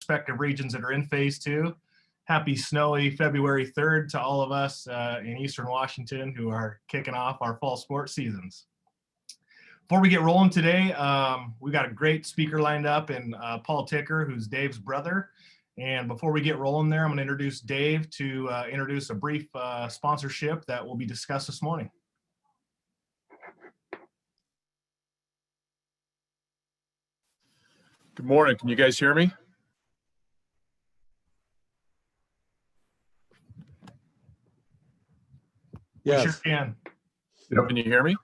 respective regions that are in phase 2. Happy snowy February 3rd to all of us in Eastern Washington who are kicking off our fall sports seasons. Before we get rolling today, we got a great speaker lined up in Paul Tikker, who's Dave's brother. And before we get rolling there, I'm going to introduce Dave to introduce a brief sponsorship that will be discussed this morning. Good morning. Can you guys hear me? Yes. We sure can. Can you hear me?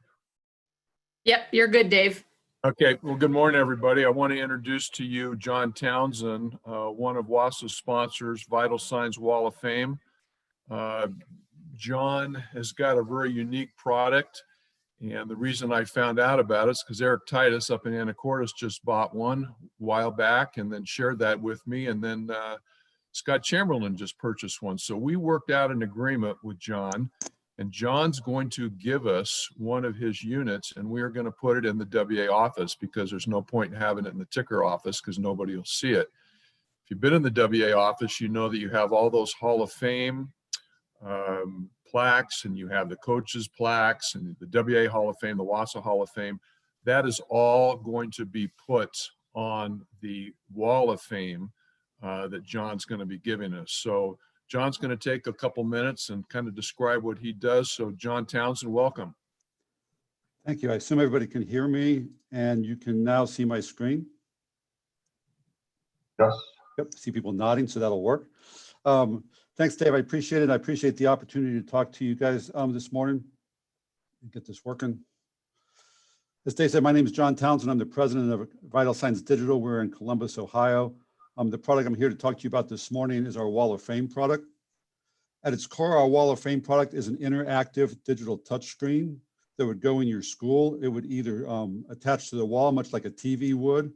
Yep, you're good, Dave. Okay. Well, good morning, everybody. I want to introduce to you John Townsend, one of WSSAA's sponsors, Vital Signs Wall of Fame. John has got a very unique product. And the reason I found out about it is because Eric Titus up in Anacortes just bought one a while back and then shared that with me. And then Scott Chamberlain just purchased one. So we worked out an agreement with John, and John's going to give us one of his units, and we're going to put it in the WA office because there's no point in having it in the Tikker office because nobody will see it. If you've been in the WA office, you know that you have all those Hall of Fame plaques, and you have the coaches plaques and the WA Hall of Fame, the WSSAA Hall of Fame. That is all going to be put on the Wall of Fame that John's going to be giving us. So John's going to take a couple minutes and kind of describe what he does. So John Townsend, welcome. Thank you. I assume everybody can hear me and you can now see my screen. Yes. Yep, see people nodding, so that'll work. Thanks, Dave. I appreciate it. I appreciate the opportunity to talk to you guys this morning. Get this working. As Dave said, my name is John Townsend. I'm the president of Vital Signs Digital. We're in Columbus, Ohio. The product I'm here to talk to you about this morning is our Wall of Fame product. At its core, our Wall of Fame product is an interactive digital touchscreen that would go in your school. It would either attach to the wall, much like a TV would,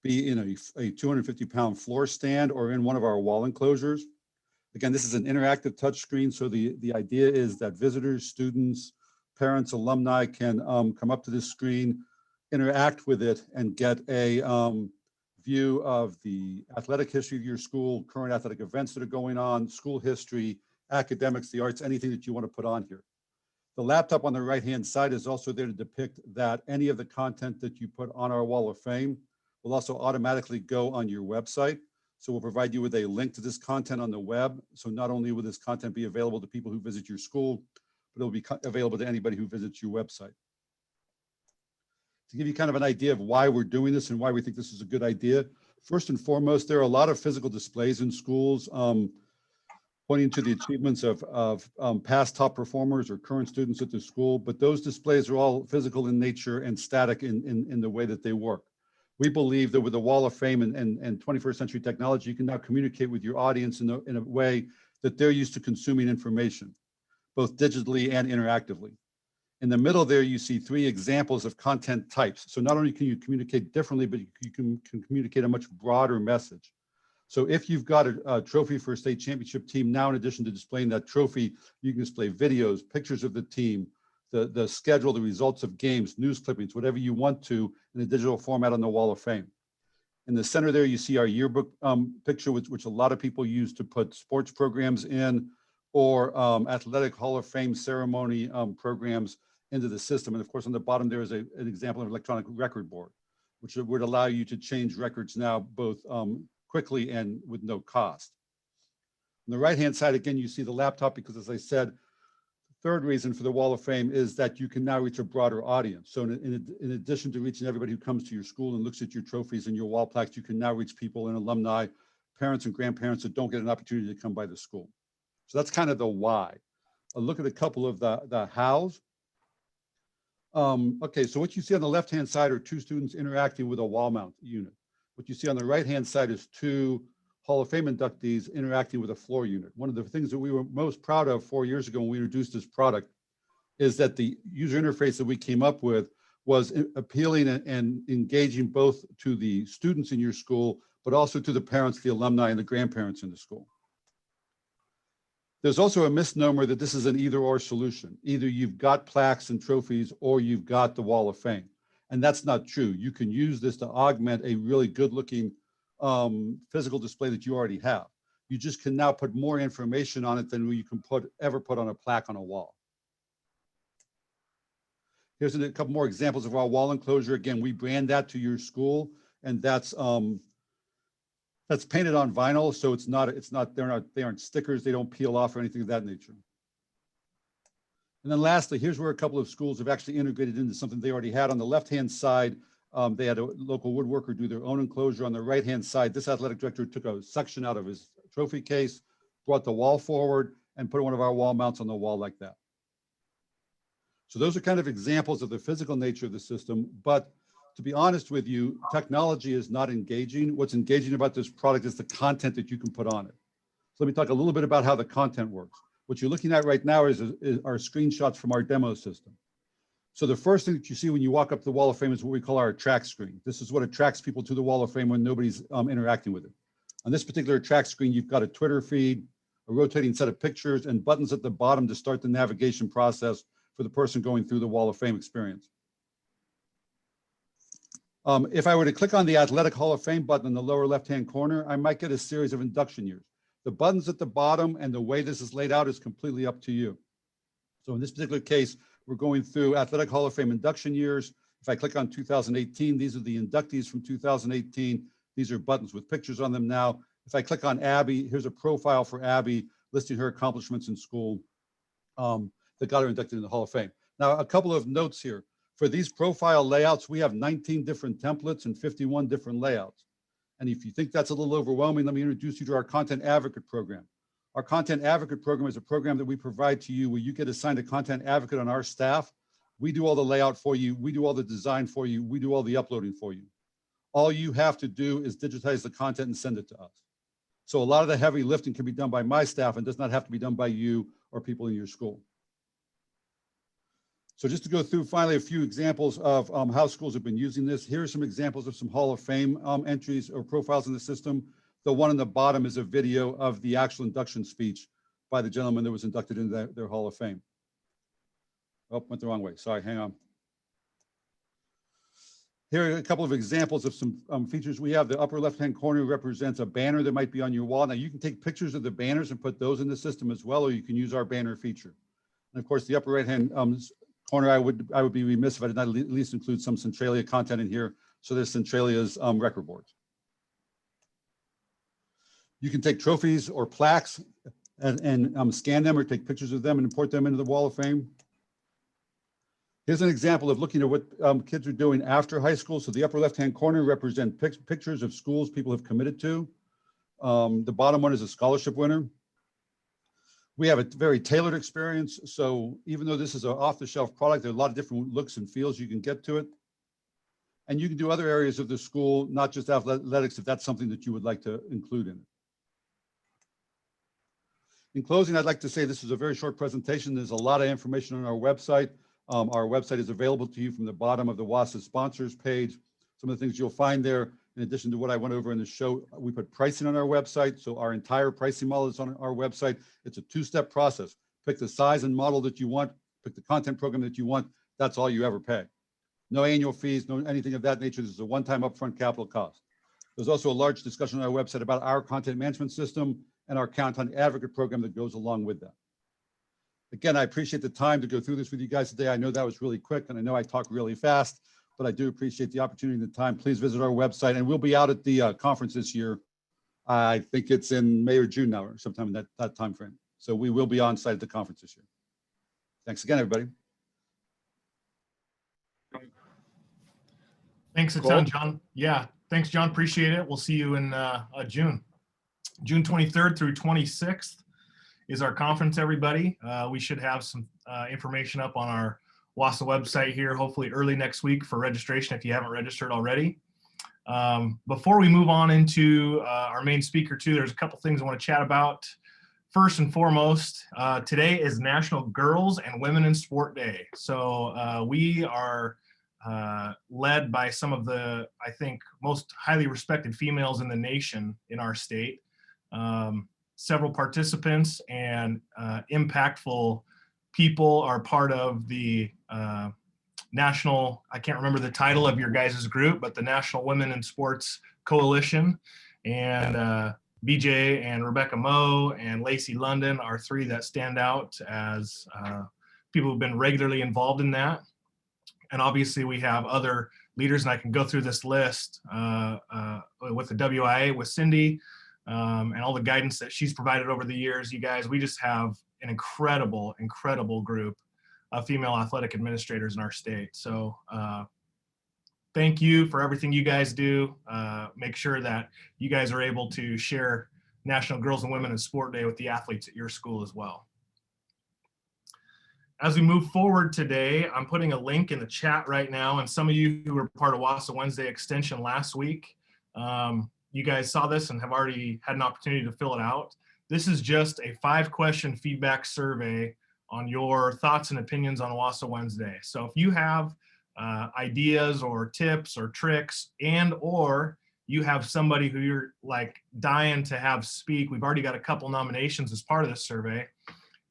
be in a 250-pound floor stand or in one of our wall enclosures. Again, this is an interactive touchscreen, so the idea is that visitors, students, parents, alumni can come up to this screen, interact with it, and get a view of the athletic history of your school, current athletic events that are going on, school history, academics, the arts, anything that you want to put on here. The laptop on the right-hand side is also there to depict that any of the content that you put on our Wall of Fame will also automatically go on your website. So we'll provide you with a link to this content on the web. So not only will this content be available to people who visit your school, but it'll be available to anybody who visits your website. To give you kind of an idea of why we're doing this and why we think this is a good idea, first and foremost, there are a lot of physical displays in schools pointing to the achievements of past top performers or current students at the school, but those displays are all physical in nature and static in the way that they work. We believe that with the Wall of Fame and 21st century technology, you can now communicate with your audience in a way that they're used to consuming information, both digitally and interactively. In the middle there, you see 3 examples of content types. So not only can you communicate differently, but you can communicate a much broader message. So if you've got a trophy for a state championship team, now in addition to displaying that trophy, you can display videos, pictures of the team, the schedule, the results of games, news clippings, whatever you want to in a digital format on the Wall of Fame. In the center there, you see our yearbook picture, which a lot of people use to put sports programs in or athletic Hall of Fame ceremony programs into the system. And of course, on the bottom, there is an example of electronic record board, which would allow you to change records now both quickly and with no cost. On the right-hand side, again, you see the laptop because, as I said, the third reason for the Wall of Fame is that you can now reach a broader audience. So in addition to reaching everybody who comes to your school and looks at your trophies and your wall plaques, you can now reach people and alumni, parents and grandparents that don't get an opportunity to come by the school. So that's kind of the why. A look at a couple of the hows. Okay, so what you see on the left-hand side are 2 students interacting with a wall mount unit. What you see on the right-hand side is 2 Hall of Fame inductees interacting with a floor unit. One of the things that we were most proud of 4 years ago when we introduced this product is that the user interface that we came up with was appealing and engaging both to the students in your school, but also to the parents, the alumni, and the grandparents in the school. There's also a misnomer that this is an either-or solution. Either you've got plaques and trophies or you've got the Wall of Fame. And that's not true. You can use this to augment a really good-looking physical display that you already have. You just can now put more information on it than you can ever put on a plaque on a wall. Here's a couple more examples of our wall enclosure. Again, we brand that to your school, and that's painted on vinyl, so they aren't stickers, they don't peel off or anything of that nature. And then lastly, here's where a couple of schools have actually integrated into something they already had. On the left-hand side, they had a local woodworker do their own enclosure. On the right-hand side, this athletic director took a section out of his trophy case, brought the wall forward, and put one of our wall mounts on the wall like that. So those are kind of examples of the physical nature of the system. But to be honest with you, technology is not engaging. What's engaging about this product is the content that you can put on it. So let me talk a little bit about how the content works. What you're looking at right now is our screenshots from our demo system. So the first thing that you see when you walk up to the wall of fame is what we call our attract screen. This is what attracts people to the wall of fame when nobody's interacting with it. On this particular attract screen, you've got a Twitter feed, a rotating set of pictures, and buttons at the bottom to start the navigation process for the person going through the wall of fame experience. If I were to click on the Athletic Hall of Fame button in the lower left-hand corner, I might get a series of induction years. The buttons at the bottom and the way this is laid out is completely up to you. So in this particular case, we're going through Athletic Hall of Fame induction years. If I click on 2018, these are the inductees from 2018. These are buttons with pictures on them now. If I click on Abby, here's a profile for Abby listing her accomplishments in school that got her inducted in the Hall of Fame. Now, a couple of notes here. For these profile layouts, we have 19 different templates and 51 different layouts. And if you think that's a little overwhelming, let me introduce you to our Content Advocate program. Our Content Advocate program is a program that we provide to you where you get assigned a content advocate on our staff. We do all the layout for you. We do all the design for you. We do all the uploading for you. All you have to do is digitize the content and send it to us. So a lot of the heavy lifting can be done by my staff and does not have to be done by you or people in your school. So just to go through finally a few examples of how schools have been using this. Here are some examples of some Hall of Fame entries or profiles in the system. The one on the bottom is a video of the actual induction speech by the gentleman that was inducted into their Hall of Fame. Oh, went the wrong way. Sorry, hang on. Here are a couple of examples of some features we have. The upper left-hand corner represents a banner that might be on your wall. Now you can take pictures of the banners and put those in the system as well, or you can use our banner feature. And of course, the upper right-hand corner, I would be remiss if I did not at least include some Centralia content in here. So there's Centralia's record boards. You can take trophies or plaques and scan them or take pictures of them and import them into the Wall of Fame. Here's an example of looking at what kids are doing after high school. So the upper left-hand corner represent pictures of schools people have committed to. The bottom one is a scholarship winner. We have a very tailored experience. So even though this is an off-the-shelf product, there are a lot of different looks and feels you can get to it. And you can do other areas of the school, not just athletics, if that's something that you would like to include in it. In closing, I'd like to say this is a very short presentation. There's a lot of information on our website. Our website is available to you from the bottom of the WSSAAA sponsors page. Some of the things you'll find there, in addition to what I went over in the show, we put pricing on our website. So our entire pricing model is on our website. It's a two-step process. Pick the size and model that you want, pick the content program that you want. That's all you ever pay. No annual fees, no anything of that nature. This is a one-time upfront capital cost. There's also a large discussion on our website about our content management system and our content advocate program that goes along with that. Again, I appreciate the time to go through this with you guys today. I know that was really quick and I know I talk really fast, but I do appreciate the opportunity and the time. Please visit our website and we'll be out at the conference this year. I think it's in May or June now or sometime in that time frame. So we will be on site at the conference this year. Thanks again, everybody. Thanks a ton, John. Yeah, thanks, John. Appreciate it. We'll see you in June 23rd through 26th. Is our conference, everybody. We should have some information up on our WSSAAA website here, hopefully early next week for registration if you haven't registered already. Before we move on into our main speaker too, there's a couple things I want to chat about. First and foremost, today is National Girls and Women in Sport Day. So we are led by some of the, I think, most highly respected females in the nation in our state. Several participants and impactful people are part of the national, I can't remember the title of your guys' group, but the National Women in Sports Coalition. And BJ and Rebecca Moe and Lacey London are three that stand out as people who've been regularly involved in that. And obviously we have other leaders, and I can go through this list with the WIAA, with Cindy, and all the guidance that she's provided over the years. You guys, we just have an incredible, incredible group of female athletic administrators in our state. So thank you for everything you guys do. Make sure that you guys are able to share National Girls and Women in Sport Day with the athletes at your school as well. As we move forward today, I'm putting a link in the chat right now, and some of you who were part of WSSAAA Wednesday Extension last week, you guys saw this and have already had an opportunity to fill it out. This is just a 5-question feedback survey on your thoughts and opinions on WSSAAA Wednesday. So if you have ideas or tips or tricks, and or you have somebody who you're like dying to have speak, we've already got a couple nominations as part of this survey,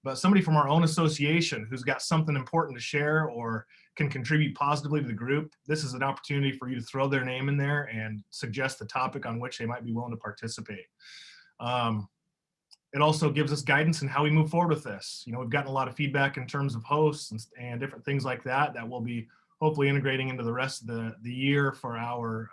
but somebody from our own association who's got something important to share or can contribute positively to the group, this is an opportunity for you to throw their name in there and suggest the topic on which they might be willing to participate. It also gives us guidance in how we move forward with this. You know, we've gotten a lot of feedback in terms of hosts and different things like that that we'll be hopefully integrating into the rest of the year for our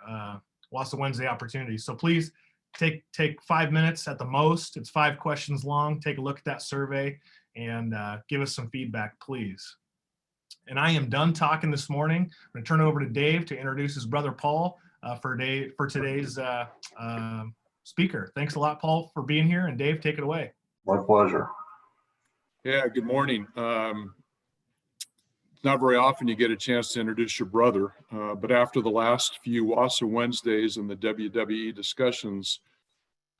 WSSAAA Wednesday opportunities. So please take 5 minutes at the most. It's 5 questions long. Take a look at that survey and give us some feedback, please. And I am done talking this morning. I'm going to turn it over to Dave to introduce his brother Paul for today's speaker. Thanks a lot, Paul, for being here. And Dave, take it away. My pleasure. Yeah, good morning. Not very often you get a chance to introduce your brother, but after the last few WSSAAA Wednesdays and the WWE discussions,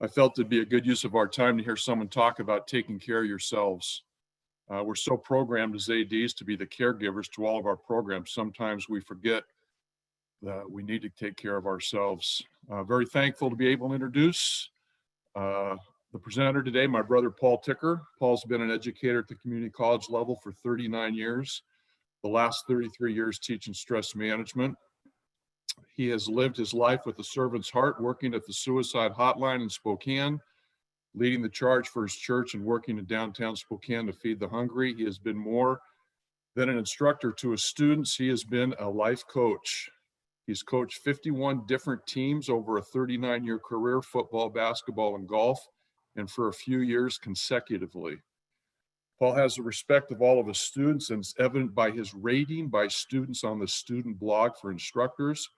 I felt it'd be a good use of our time to hear someone talk about taking care of yourselves. We're so programmed as ADs to be the caregivers to all of our programs. Sometimes we forget that we need to take care of ourselves. Very thankful to be able to introduce the presenter today, my brother, Paul Tikker. Paul's been an educator at the community college level for 39 years, the last 33 years teaching stress management. He has lived his life with a servant's heart, working at the suicide hotline in Spokane, leading the charge for his church and working in downtown Spokane to feed the hungry. He has been more than an instructor to his students. He has been a life coach. He's coached 51 different teams over a 39-year career, football, basketball, and golf, and for a few years consecutively. Paul has the respect of all of his students, and it's evident by his rating by students on the student blog for instructors.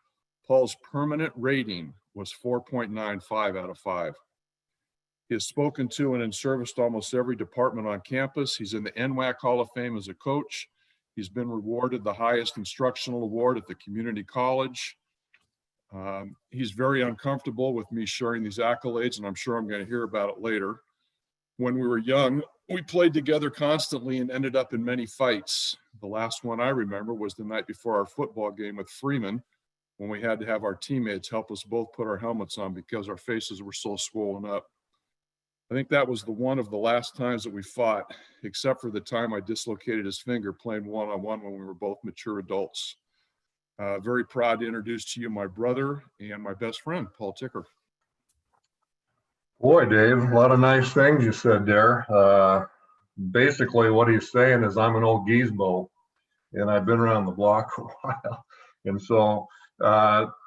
Paul's permanent rating was 4.95 out of 5. He has spoken to and in service to almost every department on campus. He's in the NWAC Hall of Fame as a coach. He's been rewarded the highest instructional award at the community college. He's very uncomfortable with me sharing these accolades, and I'm sure I'm going to hear about it later. When we were young, we played together constantly and ended up in many fights. The last one I remember was the night before our football game with Freeman, when we had to have our teammates help us both put our helmets on because our faces were so swollen up. I think that was one of the last times that we fought, except for the time I dislocated his finger playing one-on-one when we were both mature adults. Very proud to introduce to you my brother and my best friend, Paul Tikker. Boy, Dave, a lot of nice things you said there. Basically, what he's saying is I'm an old gizmo, and I've been around the block for a while. And so,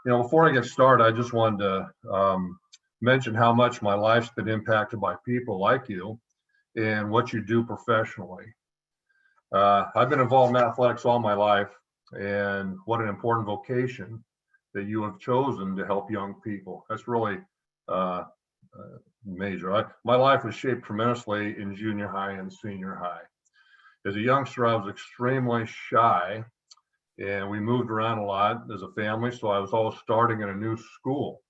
before I get started, I just wanted to mention how much my life's been impacted by people like you and what you do professionally. I've been involved in athletics all my life, and what an important vocation that you have chosen to help young people. That's really major. My life was shaped tremendously in junior high and senior high. As a youngster, I was extremely shy, and we moved around a lot as a family, so I was always starting in a new school.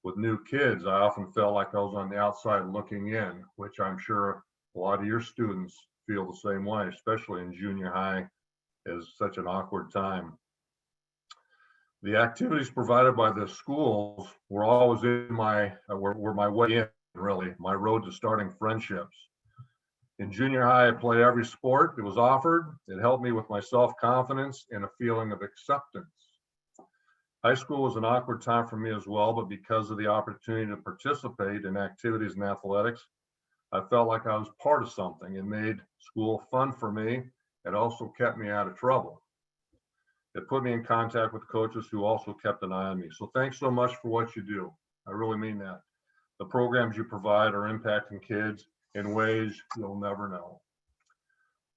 With new kids, I often felt like I was on the outside looking in, which I'm sure a lot of your students feel the same way, especially in junior high, is such an awkward time. The activities provided by the schools were always were my way in, really, my road to starting friendships. In junior high, I played every sport that was offered. It helped me with my self-confidence and a feeling of acceptance. High school was an awkward time for me as well, but because of the opportunity to participate in activities and athletics, I felt like I was part of something. It made school fun for me. It also kept me out of trouble. It put me in contact with coaches who also kept an eye on me. So thanks so much for what you do. I really mean that. The programs you provide are impacting kids in ways you'll never know.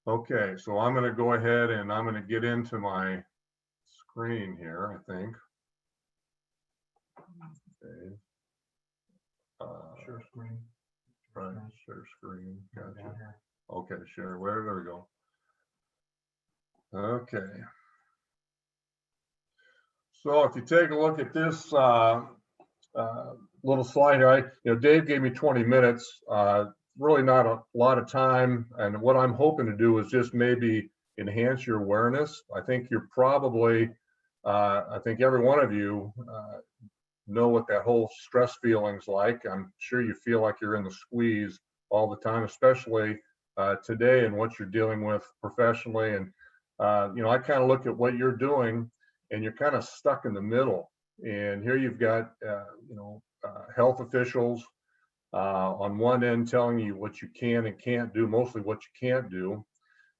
Okay, so I'm going to go ahead and I'm going to get into my screen here, I think. Okay. Share screen. Right, share screen. Gotcha. Okay, share. There we go. Okay. So if you take a look at this little slide here, Dave gave me 20 minutes. Really not a lot of time. And what I'm hoping to do is just maybe enhance your awareness. I think you're probably, I think every one of you know what that whole stress feeling's like. I'm sure you feel like you're in the squeeze all the time, especially today and what you're dealing with professionally. And, I kind of look at what you're doing and you're kind of stuck in the middle. And here you've got, health officials on one end telling you what you can and can't do, mostly what you can't do.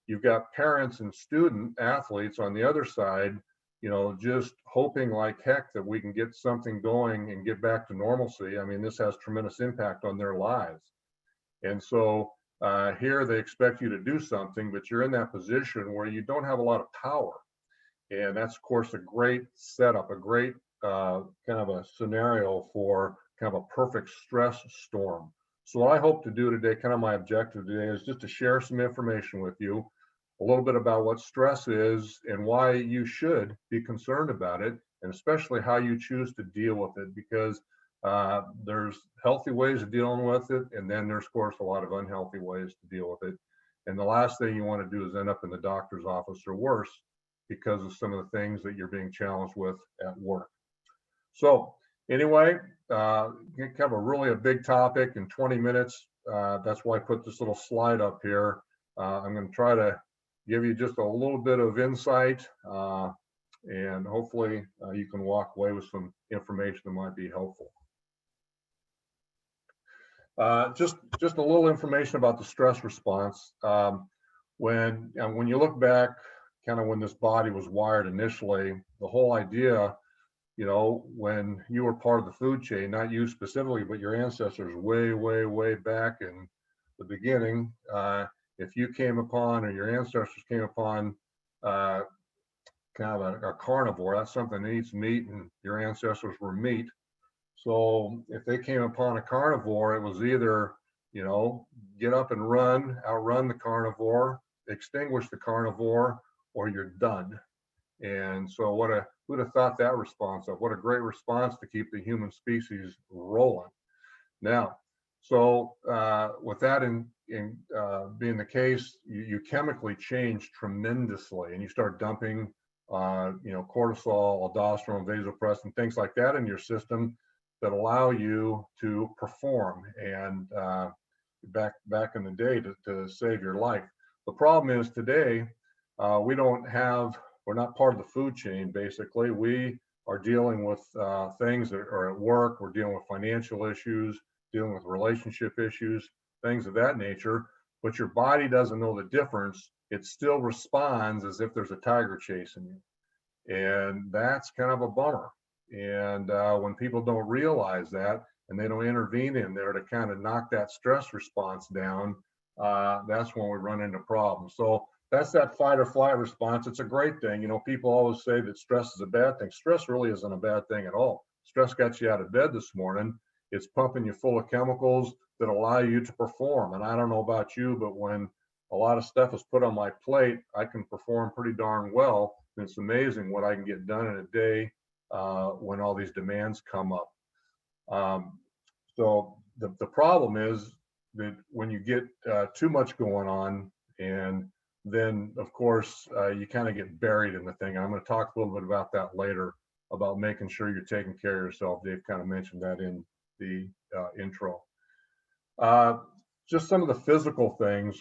You've got parents and student athletes on the other side, just hoping like heck that we can get something going and get back to normalcy. I mean, this has tremendous impact on their lives. And so here they expect you to do something, but you're in that position where you don't have a lot of power. And that's, of course, a great setup, a great kind of a scenario for kind of a perfect stress storm. So what I hope to do today, kind of my objective today, is just to share some information with you, a little bit about what stress is and why you should be concerned about it, and especially how you choose to deal with it, because there's healthy ways of dealing with it, and then there's, of course, a lot of unhealthy ways to deal with it. And the last thing you want to do is end up in the doctor's office or worse because of some of the things that you're being challenged with at work. So anyway, kind of a big topic in 20 minutes. That's why I put this little slide up here. I'm going to try to give you just a little bit of insight, and hopefully you can walk away with some information that might be helpful. Just a little information about the stress response. When you look back, kind of when this body was wired initially, the whole idea, when you were part of the food chain, not you specifically, but your ancestors way back in the beginning, if you came upon, or your ancestors came upon kind of a carnivore, that's something that eats meat, and your ancestors were meat. So if they came upon a carnivore, it was either, get up and run, outrun the carnivore, extinguish the carnivore, or you're done. And so who'd have thought that response of what a great response to keep the human species rolling. Now, so with that being the case, you chemically change tremendously, and you start dumping, cortisol, aldosterone, vasopressin, things like that in your system that allow you to perform and back in the day to save your life. The problem is today, we're not part of the food chain, basically. We are dealing with things that are at work. We're dealing with financial issues, dealing with relationship issues, things of that nature. But your body doesn't know the difference. It still responds as if there's a tiger chasing you. And that's kind of a bummer. And when people don't realize that and they don't intervene in there to kind of knock that stress response down, that's when we run into problems. So that's that fight or flight response. It's a great thing. People always say that stress is a bad thing. Stress really isn't a bad thing at all. Stress got you out of bed this morning. It's pumping you full of chemicals that allow you to perform. And I don't know about you, but when a lot of stuff is put on my plate, I can perform pretty darn well. And it's amazing what I can get done in a day when all these demands come up. So the problem is that when you get too much going on, and then of course you kind of get buried in the thing. I'm going to talk a little bit about that later, about making sure you're taking care of yourself. Dave kind of mentioned that in the intro. Just some of the physical things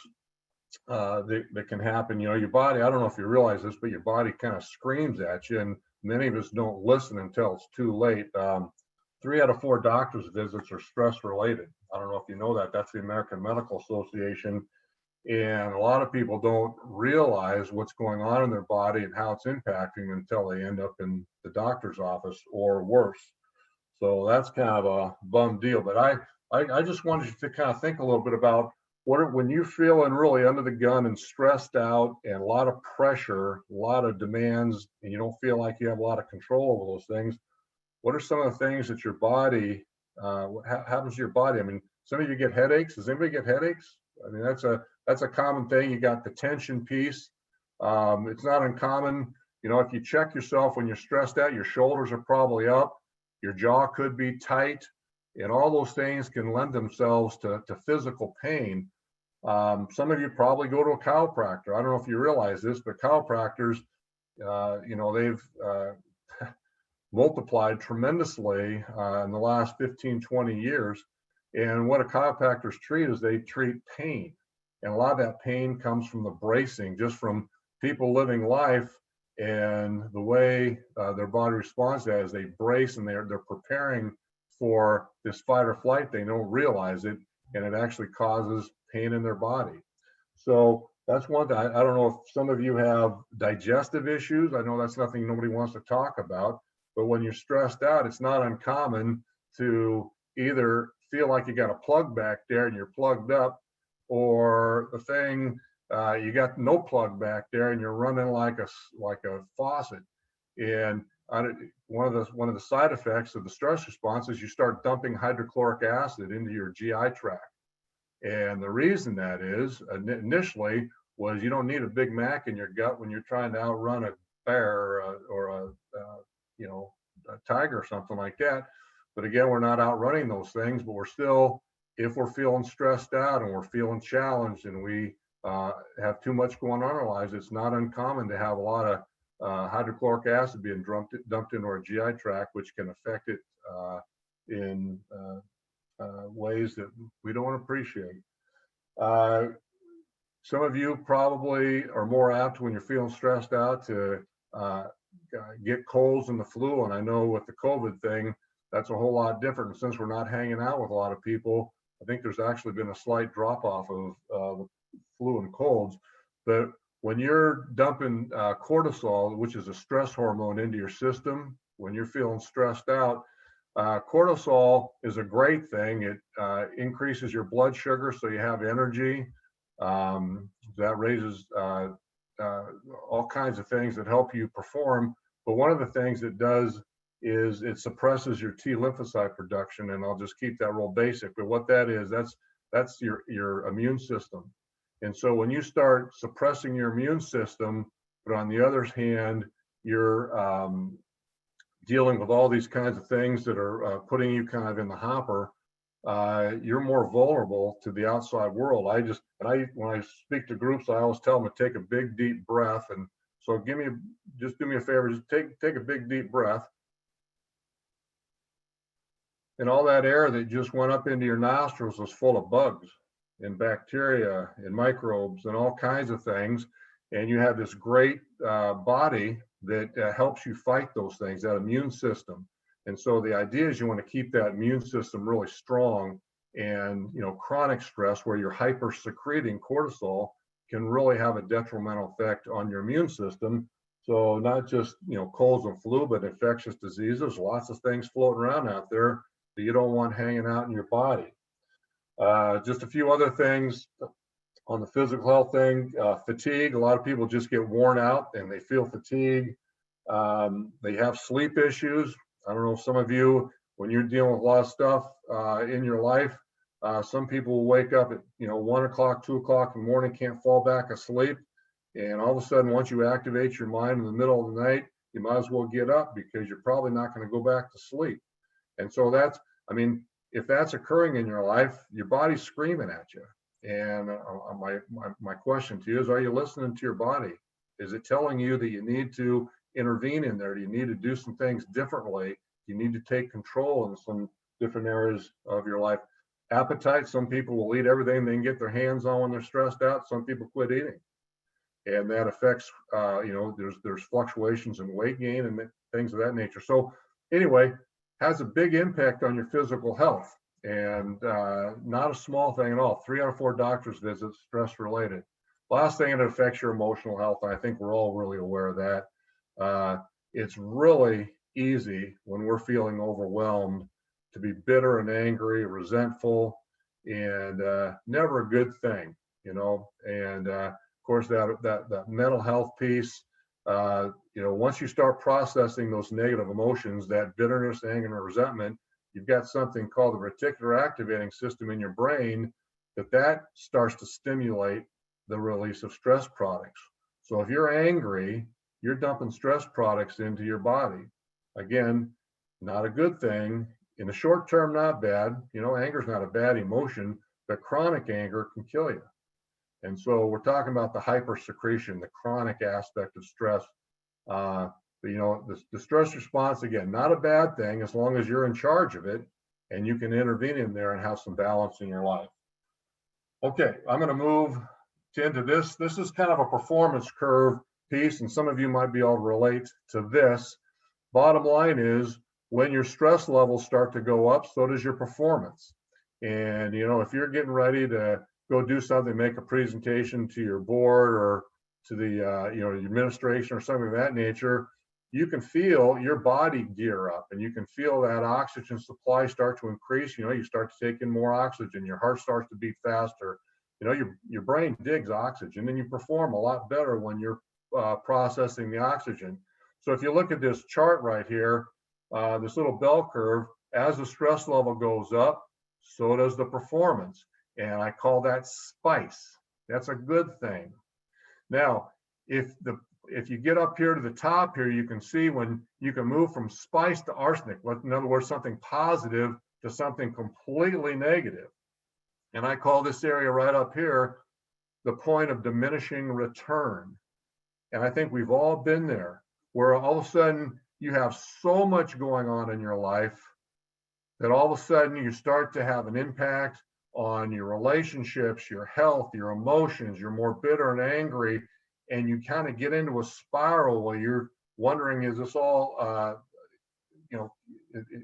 that can happen. Your body, I don't know if you realize this, but your body kind of screams at you. And many of us don't listen until it's too late. 3 out of 4 doctor's visits are stress related. I don't know if you know that. That's the American Medical Association. And a lot of people don't realize what's going on in their body and how it's impacting until they end up in the doctor's office or worse. So that's kind of a bum deal. But I just wanted you to kind of think a little bit about when you're feeling really under the gun and stressed out and a lot of pressure, a lot of demands, and you don't feel like you have a lot of control over those things. What are some of the things that your body, what happens to your body? I mean, some of you get headaches. Does anybody get headaches? I mean, that's a common thing. You got the tension piece. It's not uncommon. You know, if you check yourself when you're stressed out, your shoulders are probably up, your jaw could be tight, and all those things can lend themselves to physical pain. Some of you probably go to a chiropractor. I don't know if you realize this, but chiropractors, you know, they've multiplied tremendously in the last 15, 20 years. And what a chiropractors treat is they treat pain. And a lot of that pain comes from the bracing, just from people living life and the way their body responds to that is they brace and they're preparing for this fight or flight. They don't realize it, and it actually causes pain in their body. So that's one thing. I don't know if some of you have digestive issues. I know that's nothing nobody wants to talk about, but when you're stressed out, it's not uncommon to either feel like you got a plug back there and you're plugged up, or the thing you got no plug back there and you're running like a faucet. And one of the side effects of the stress response is you start dumping hydrochloric acid into your GI tract. And the reason that is initially was you don't need a Big Mac in your gut when you're trying to outrun a bear or a tiger or something like that. But again, we're not outrunning those things, but we're still, if we're feeling stressed out and we're feeling challenged and we have too much going on in our lives, it's not uncommon to have a lot of hydrochloric acid being dumped into our GI tract, which can affect it in ways that we don't appreciate. Some of you probably are more apt when you're feeling stressed out to get colds and the flu. And I know with the COVID thing, that's a whole lot different. And since we're not hanging out with a lot of people, I think there's actually been a slight drop off of the flu and colds. But when you're dumping cortisol, which is a stress hormone, into your system, when you're feeling stressed out, cortisol is a great thing. It increases your blood sugar, so you have energy. That raises all kinds of things that help you perform. But one of the things it does is it suppresses your T lymphocyte production, and I'll just keep that real basic. But what that is, that's your immune system. And so when you start suppressing your immune system, but on the other hand, you're dealing with all these kinds of things that are putting you kind of in the hopper, you're more vulnerable to the outside world. When I speak to groups, I always tell them to take a big, deep breath. And so do me a favor, just take a big, deep breath. And all that air that just went up into your nostrils was full of bugs and bacteria and microbes and all kinds of things. And you have this great body that helps you fight those things, that immune system. And so the idea is you want to keep that immune system really strong. And, you know, chronic stress where you're hyper secreting cortisol can really have a detrimental effect on your immune system. So not just, you know, colds and flu, but infectious diseases, lots of things floating around out there that you don't want hanging out in your body. Just a few other things on the physical health thing. Fatigue. A lot of people just get worn out and they feel fatigue. They have sleep issues. I don't know if some of you, when you're dealing with a lot of stuff in your life, some people will wake up at 1 o'clock, 2 o'clock in the morning, can't fall back asleep. And all of a sudden, once you activate your mind in the middle of the night, you might as well get up because you're probably not going to go back to sleep. And so if that's occurring in your life, your body's screaming at you. And my question to you is, are you listening to your body? Is it telling you that you need to intervene in there? Do you need to do some things differently? You need to take control in some different areas of your life. Appetite, some people will eat everything they can get their hands on when they're stressed out. Some people quit eating. And that affects, there's fluctuations in weight gain, and things of that nature. So anyway, has a big impact on your physical health, and not a small thing at all. 3 out of 4 doctors visits stress related. Last thing, it affects your emotional health. And I think we're all really aware of that. It's really easy when we're feeling overwhelmed to be bitter and angry, resentful, and never a good thing, you know. And of course, that mental health piece, you know, once you start processing those negative emotions, that bitterness, anger, and resentment, you've got something called the reticular activating system in your brain that starts to stimulate the release of stress products. So if you're angry, you're dumping stress products into your body. Again, not a good thing. In the short term, not bad. You know, anger is not a bad emotion, but chronic anger can kill you. And so we're talking about the hypersecretion, the chronic aspect of stress. You know, the stress response, again, not a bad thing as long as you're in charge of it and you can intervene in there and have some balance in your life. Okay, I'm going to move into this. This is kind of a performance curve piece, and some of you might be able to relate to this. Bottom line is, when your stress levels start to go up, so does your performance. And, you know, if you're getting ready to go do something, make a presentation to your board or to the, you know, administration or something of that nature, you can feel your body gear up and you can feel that oxygen supply start to increase. You know, you start to take in more oxygen, your heart starts to beat faster. You know, your brain digs oxygen, and you perform a lot better when you're processing the oxygen. So if you look at this chart right here, this little bell curve, as the stress level goes up, so does the performance. And I call that spice. That's a good thing. Now, if you get up here to the top here, you can see when you can move from spice to arsenic, in other words, something positive to something completely negative. And I call this area right up here the point of diminishing return. And I think we've all been there, where all of a sudden you have so much going on in your life that all of a sudden you start to have an impact on your relationships, your health, your emotions. You're more bitter and angry, and you kind of get into a spiral where you're wondering, is this all, you know,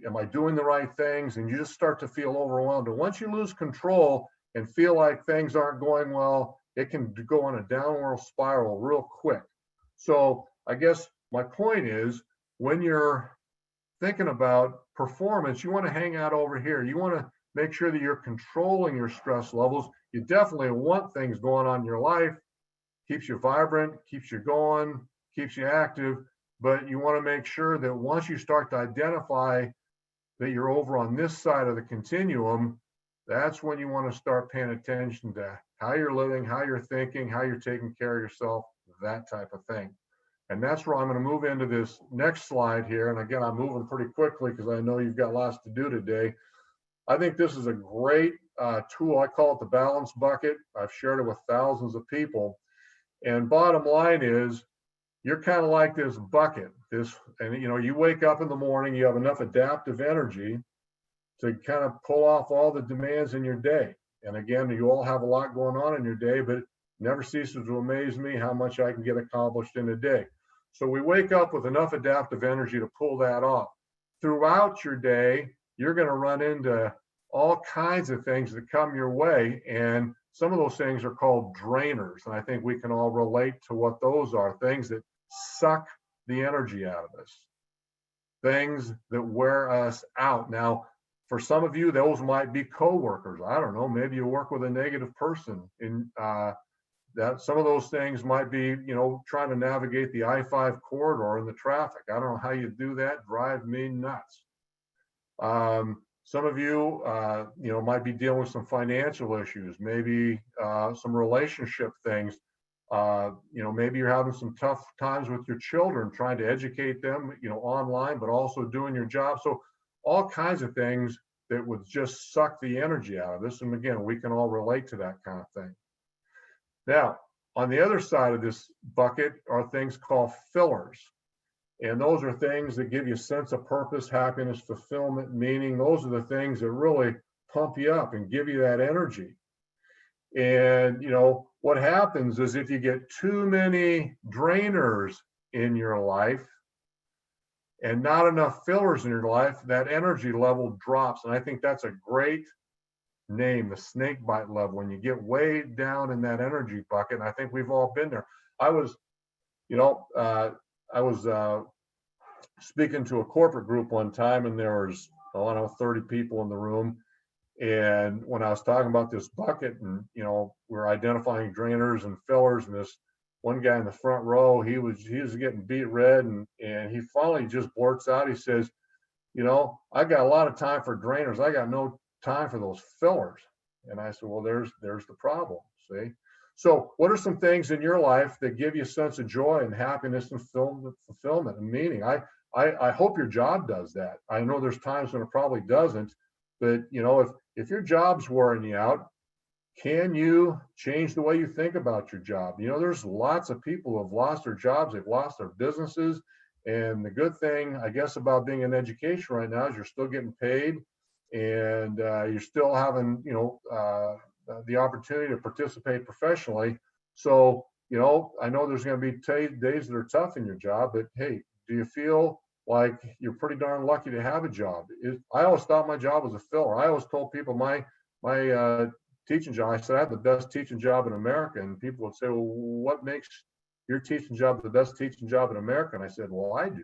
am I doing the right things? And you just start to feel overwhelmed. And once you lose control and feel like things aren't going well, it can go on a downward spiral real quick. So I guess my point is, when you're thinking about performance, you want to hang out over here. You want to make sure that you're controlling your stress levels. You definitely want things going on in your life. Keeps you vibrant, keeps you going, keeps you active. But you want to make sure that once you start to identify that you're over on this side of the continuum, that's when you want to start paying attention to how you're living, how you're thinking, how you're taking care of yourself, that type of thing. And that's where I'm going to move into this next slide here. And again, I'm moving pretty quickly because I know you've got lots to do today. I think this is a great tool. I call it the balance bucket. I've shared it with thousands of people. And bottom line is, you're kind of like this bucket. And you know, you wake up in the morning, you have enough adaptive energy to kind of pull off all the demands in your day. And again, you all have a lot going on in your day, but it never ceases to amaze me how much I can get accomplished in a day. So we wake up with enough adaptive energy to pull that off. Throughout your day, you're going to run into all kinds of things that come your way. And some of those things are called drainers. And I think we can all relate to what those are, things that suck the energy out of us, things that wear us out. Now, for some of you, those might be coworkers. I don't know, maybe you work with a negative person in that. Some of those things might be, you know, trying to navigate the I-5 corridor in the traffic. I don't know how you do that. Drive me nuts. Some of you, you know, might be dealing with some financial issues, maybe some relationship things. You know, maybe you're having some tough times with your children, trying to educate them, you know, online, but also doing your job. So all kinds of things that would just suck the energy out of this. And again, we can all relate to that kind of thing. Now, on the other side of this bucket are things called fillers. And those are things that give you a sense of purpose, happiness, fulfillment, meaning. Those are the things that really pump you up and give you that energy. And, you know, what happens is if you get too many drainers in your life and not enough fillers in your life, that energy level drops. And I think that's a great name, the snake bite level, when you get way down in that energy bucket. And I think we've all been there. I was, speaking to a corporate group one time, and there was, I don't know, 30 people in the room. And when I was talking about this bucket, and we're identifying drainers and fillers, and this one guy in the front row, he was getting beat red, and he finally just blurts out, he says, I got a lot of time for drainers, I got no time for those fillers. And I said, well, there's the problem. See, so what are some things in your life that give you a sense of joy and happiness and fulfillment and meaning? I hope your job does that. I know there's times when it probably doesn't, but if your job's wearing you out, can you change the way you think about your job? There's lots of people who have lost their jobs, they've lost their businesses. And the good thing, I guess, about being in education right now is you're still getting paid, and you're still having, the opportunity to participate professionally. So, I know there's going to be days that are tough in your job, but hey, do you feel like you're pretty darn lucky to have a job? I always thought my job was a filler. I always told people my teaching job, I said I had the best teaching job in America, and people would say, well, what makes your teaching job the best teaching job in America? And I said, well, I do.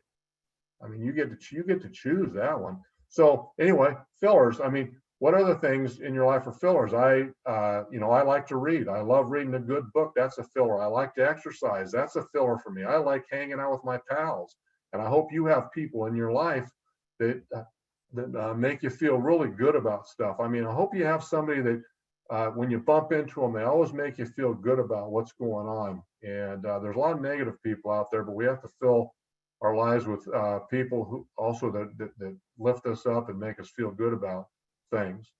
I mean, you get to choose that one. So anyway, fillers. I mean, what other things in your life are fillers? I like to read. I love reading a good book. That's a filler. I like to exercise. That's a filler for me. I like hanging out with my pals. And I hope you have people in your life that make you feel really good about stuff. I mean, I hope you have somebody that when you bump into them, they always make you feel good about what's going on. And there's a lot of negative people out there, but we have to fill our lives with people who also that lift us up and make us feel good about things.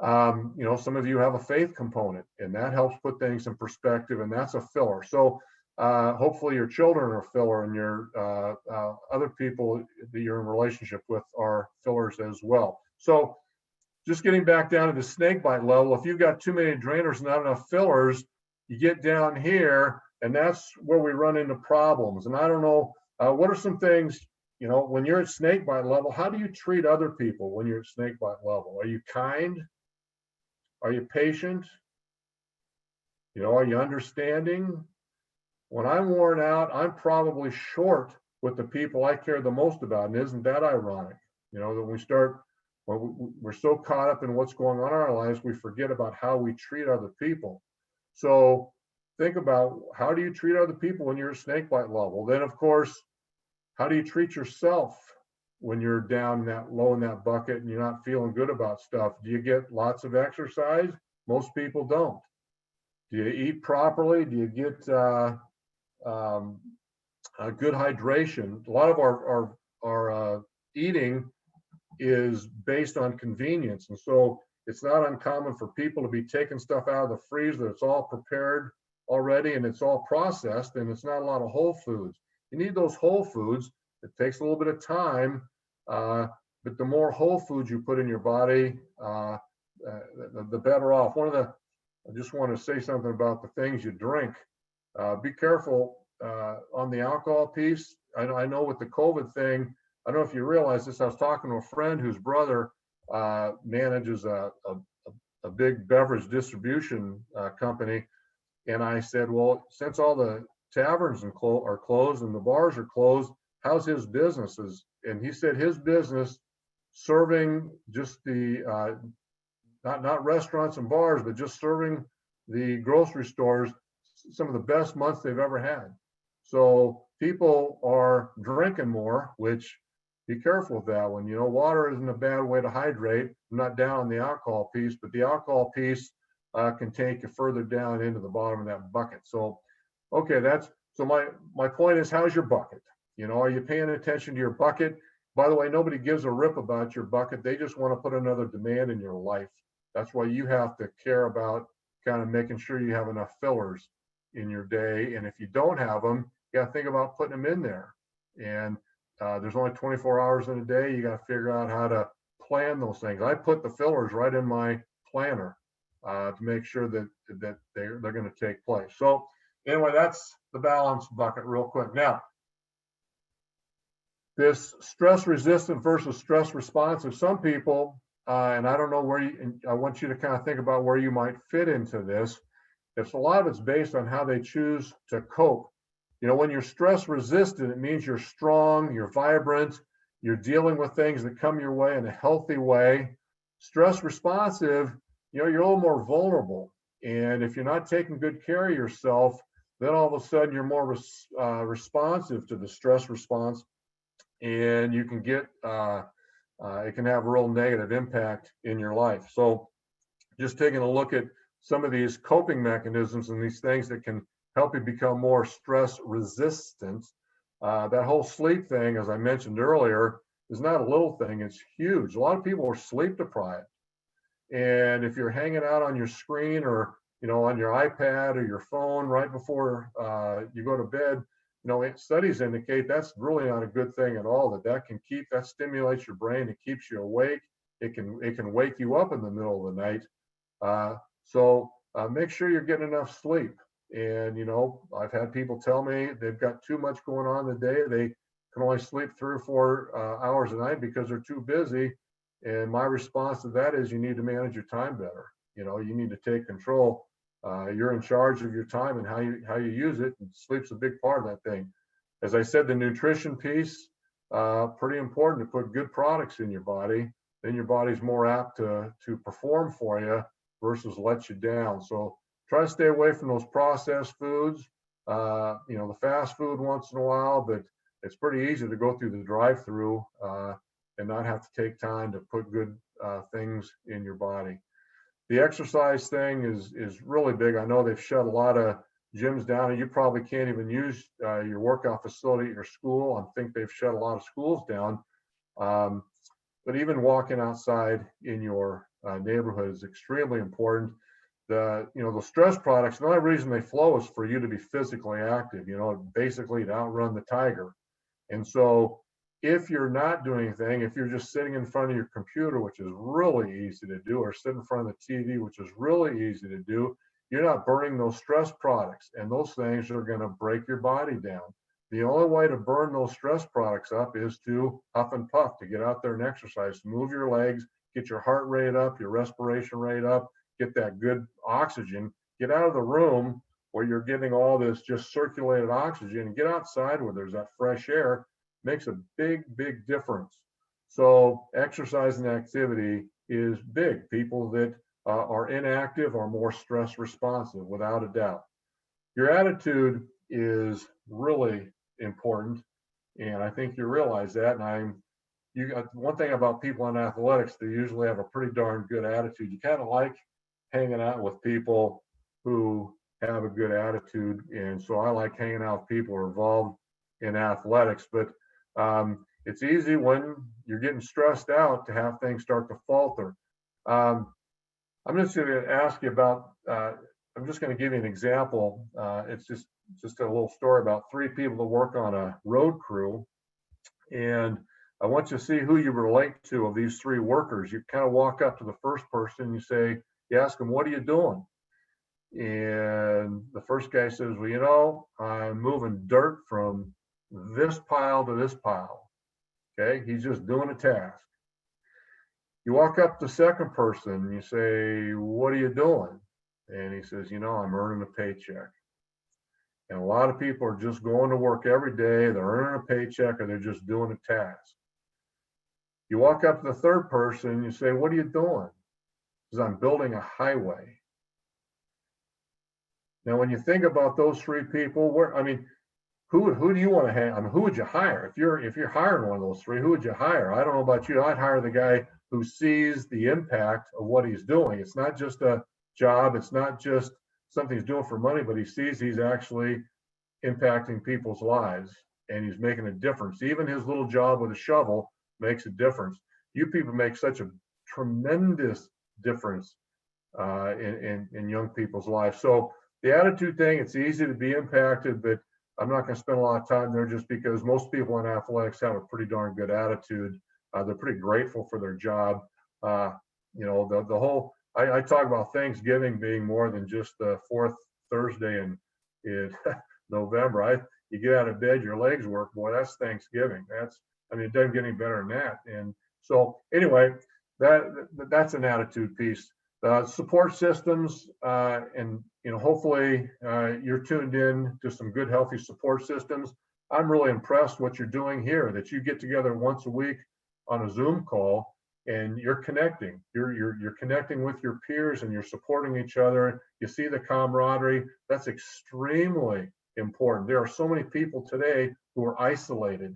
Some of you have a faith component, and that helps put things in perspective, and that's a filler. So hopefully your children are a filler, and your other people that you're in relationship with are fillers as well. So just getting back down to the snake bite level, if you've got too many drainers, not enough fillers, you get down here, and that's where we run into problems. And I don't know, what are some things, when you're at snake bite level, how do you treat other people when you're at snake bite level? Are you kind? Are you patient? Are you understanding? When I'm worn out, I'm probably short with the people I care the most about. And isn't that ironic? That we're so caught up in what's going on in our lives, we forget about how we treat other people. So think about, how do you treat other people when you're at snake bite level? Then, of course, how do you treat yourself when you're down that low in that bucket and you're not feeling good about stuff? Do you get lots of exercise? Most people don't. Do you eat properly? Do you get a good hydration? A lot of our eating is based on convenience, and so it's not uncommon for people to be taking stuff out of the freezer that's all prepared already, and it's all processed, and it's not a lot of whole foods. You need those whole foods. It takes a little bit of time, but the more whole foods you put in your body, the better off. I just want to say something about the things you drink. Be careful on the alcohol piece. I know with the COVID thing, I don't know if you realize this, I was talking to a friend whose brother manages a big beverage distribution company. And I said, well, since all the taverns are closed and the bars are closed, how's his businesses? And he said his business, serving just the, not restaurants and bars, but just serving the grocery stores, some of the best months they've ever had. So people are drinking more, which, be careful with that one. Water isn't a bad way to hydrate. I'm not down on the alcohol piece, but the alcohol piece can take you further down into the bottom of that bucket. So, okay, so my point is, how's your bucket? Are you paying attention to your bucket? By the way, nobody gives a rip about your bucket. They just want to put another demand in your life. That's why you have to care about kind of making sure you have enough fillers in your day. And if you don't have them, you got to think about putting them in there. And there's only 24 hours in a day. You got to figure out how to plan those things. I put the fillers right in my planner to make sure that they're going to take place. So anyway, that's the balance bucket real quick. Now, This stress resistant versus stress responsive, some people, and I don't know where and I want you to kind of think about where you might fit into this. It's a lot of it's based on how they choose to cope. When you're stress resistant, it means you're strong, you're vibrant, you're dealing with things that come your way in a healthy way. Stress responsive, you're a little more vulnerable. And if you're not taking good care of yourself, then all of a sudden you're more responsive to the stress response, and you can get, it can have a real negative impact in your life. So just taking a look at some of these coping mechanisms and these things that can help you become more stress resistant. That whole sleep thing, as I mentioned earlier, is not a little thing, it's huge. A lot of people are sleep deprived. And if you're hanging out on your screen or on your iPad or your phone right before you go to bed, studies indicate that's really not a good thing at all. That stimulates your brain, it keeps you awake, it can wake you up in the middle of the night. So make sure you're getting enough sleep. And I've had people tell me they've got too much going on in the day. They can only sleep 3 or 4 hours a night because they're too busy. And my response to that is you need to manage your time better. You need to take control. You're in charge of your time and how you use it. And sleep's a big part of that thing. As I said, the nutrition piece, pretty important to put good products in your body. Then your body's more apt to perform for you versus let you down. So try to stay away from those processed foods. The fast food once in a while, but it's pretty easy to go through the drive-through and not have to take time to put good things in your body. The exercise thing is really big. I know they've shut a lot of gyms down, and you probably can't even use your workout facility at your school. I think they've shut a lot of schools down. But even walking outside in your neighborhood is extremely important. The stress products, the only reason they flow is for you to be physically active, basically to outrun the tiger. And so if you're not doing anything, if you're just sitting in front of your computer, which is really easy to do, or sitting in front of the TV, which is really easy to do, you're not burning those stress products, and those things are going to break your body down. The only way to burn those stress products up is to huff and puff, to get out there and exercise, to move your legs, get your heart rate up, your respiration rate up, get that good oxygen, get out of the room where you're getting all this just circulated oxygen, and get outside where there's that fresh air. Makes a big, big difference. So exercise and activity is big. People that are inactive are more stress responsive, without a doubt. Your attitude is really important, and I think you realize that. And one thing about people in athletics, they usually have a pretty darn good attitude. You kind of like hanging out with people who have a good attitude, and so I like hanging out with people who are involved in athletics. But it's easy when you're getting stressed out to have things start to falter. I'm just going to ask you about, I'm just going to give you an example. It's just a little story about 3 people that work on a road crew. And I want you to see who you relate to of these 3 workers. You kind of walk up to the first person, you ask them, what are you doing? And the first guy says, well, I'm moving dirt from this pile to this pile. Okay, he's just doing a task. You walk up to the second person and you say, what are you doing? And he says, I'm earning a paycheck. And a lot of people are just going to work every day, they're earning a paycheck, or they're just doing a task. You walk up to the third person and you say, what are you doing? He says, I'm building a highway. Now, when you think about those 3 people, who do you want to have? Who would you hire? If you're hiring one of those 3, who would you hire? I don't know about you. I'd hire the guy who sees the impact of what he's doing. It's not just a job. It's not just something he's doing for money, but he sees he's actually impacting people's lives and he's making a difference. Even his little job with a shovel makes a difference. You people make such a tremendous difference in young people's lives. So the attitude thing, it's easy to be impacted, but I'm not going to spend a lot of time there just because most people in athletics have a pretty darn good attitude. They're pretty grateful for their job. The whole, I talk about Thanksgiving being more than just the 4th Thursday in November. You get out of bed, your legs work, boy, that's Thanksgiving. I mean, it doesn't get any better than that. And so anyway, that's an attitude piece. Support systems, and hopefully you're tuned in to some good, healthy support systems. I'm really impressed what you're doing here, that you get together once a week on a Zoom call and you're connecting. You're connecting with your peers and you're supporting each other. You see the camaraderie. That's extremely important. There are so many people today who are isolated,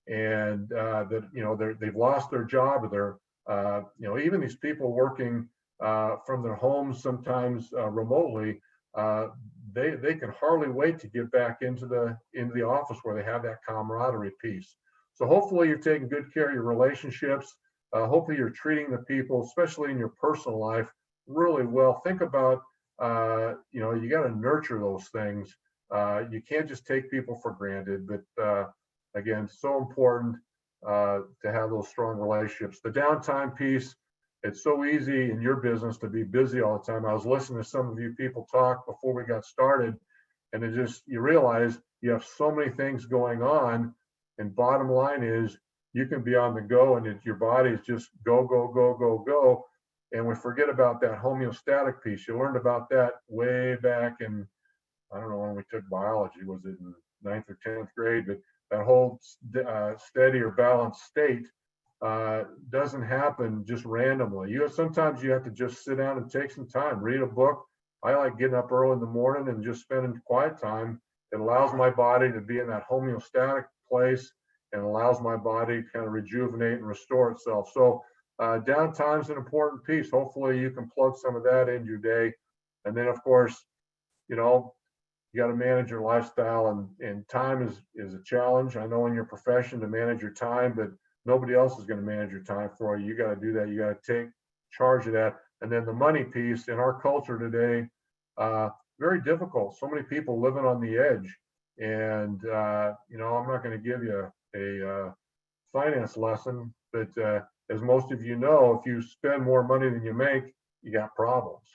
and they've lost their job, or they're even these people working from their homes, sometimes remotely. They can hardly wait to get back into the office where they have that camaraderie piece. So hopefully you're taking good care of your relationships. Hopefully you're treating the people, especially in your personal life, really well. Think about, you got to nurture those things. You can't just take people for granted, but again, so important to have those strong relationships. The downtime piece, it's so easy in your business to be busy all the time. I was listening to some of you people talk before we got started, and you realize you have so many things going on. And bottom line is, you can be on the go and your body is just go, go, go, go, go. And we forget about that homeostatic piece. You learned about that way back in, I don't know when we took biology, was it in 9th or 10th grade? But that whole steady or balanced state doesn't happen just randomly. Sometimes you have to just sit down and take some time, read a book. I like getting up early in the morning and just spending quiet time. It allows my body to be in that homeostatic place and allows my body to kind of rejuvenate and restore itself. So downtime is an important piece. Hopefully you can plug some of that into your day. And then of course, you got to manage your lifestyle, and time is a challenge. I know in your profession to manage your time, but nobody else is going to manage your time for you. You got to do that. You got to take charge of that. And then the money piece in our culture today, very difficult. So many people living on the edge. And, I'm not going to give you a finance lesson, but as most of you know, if you spend more money than you make, you got problems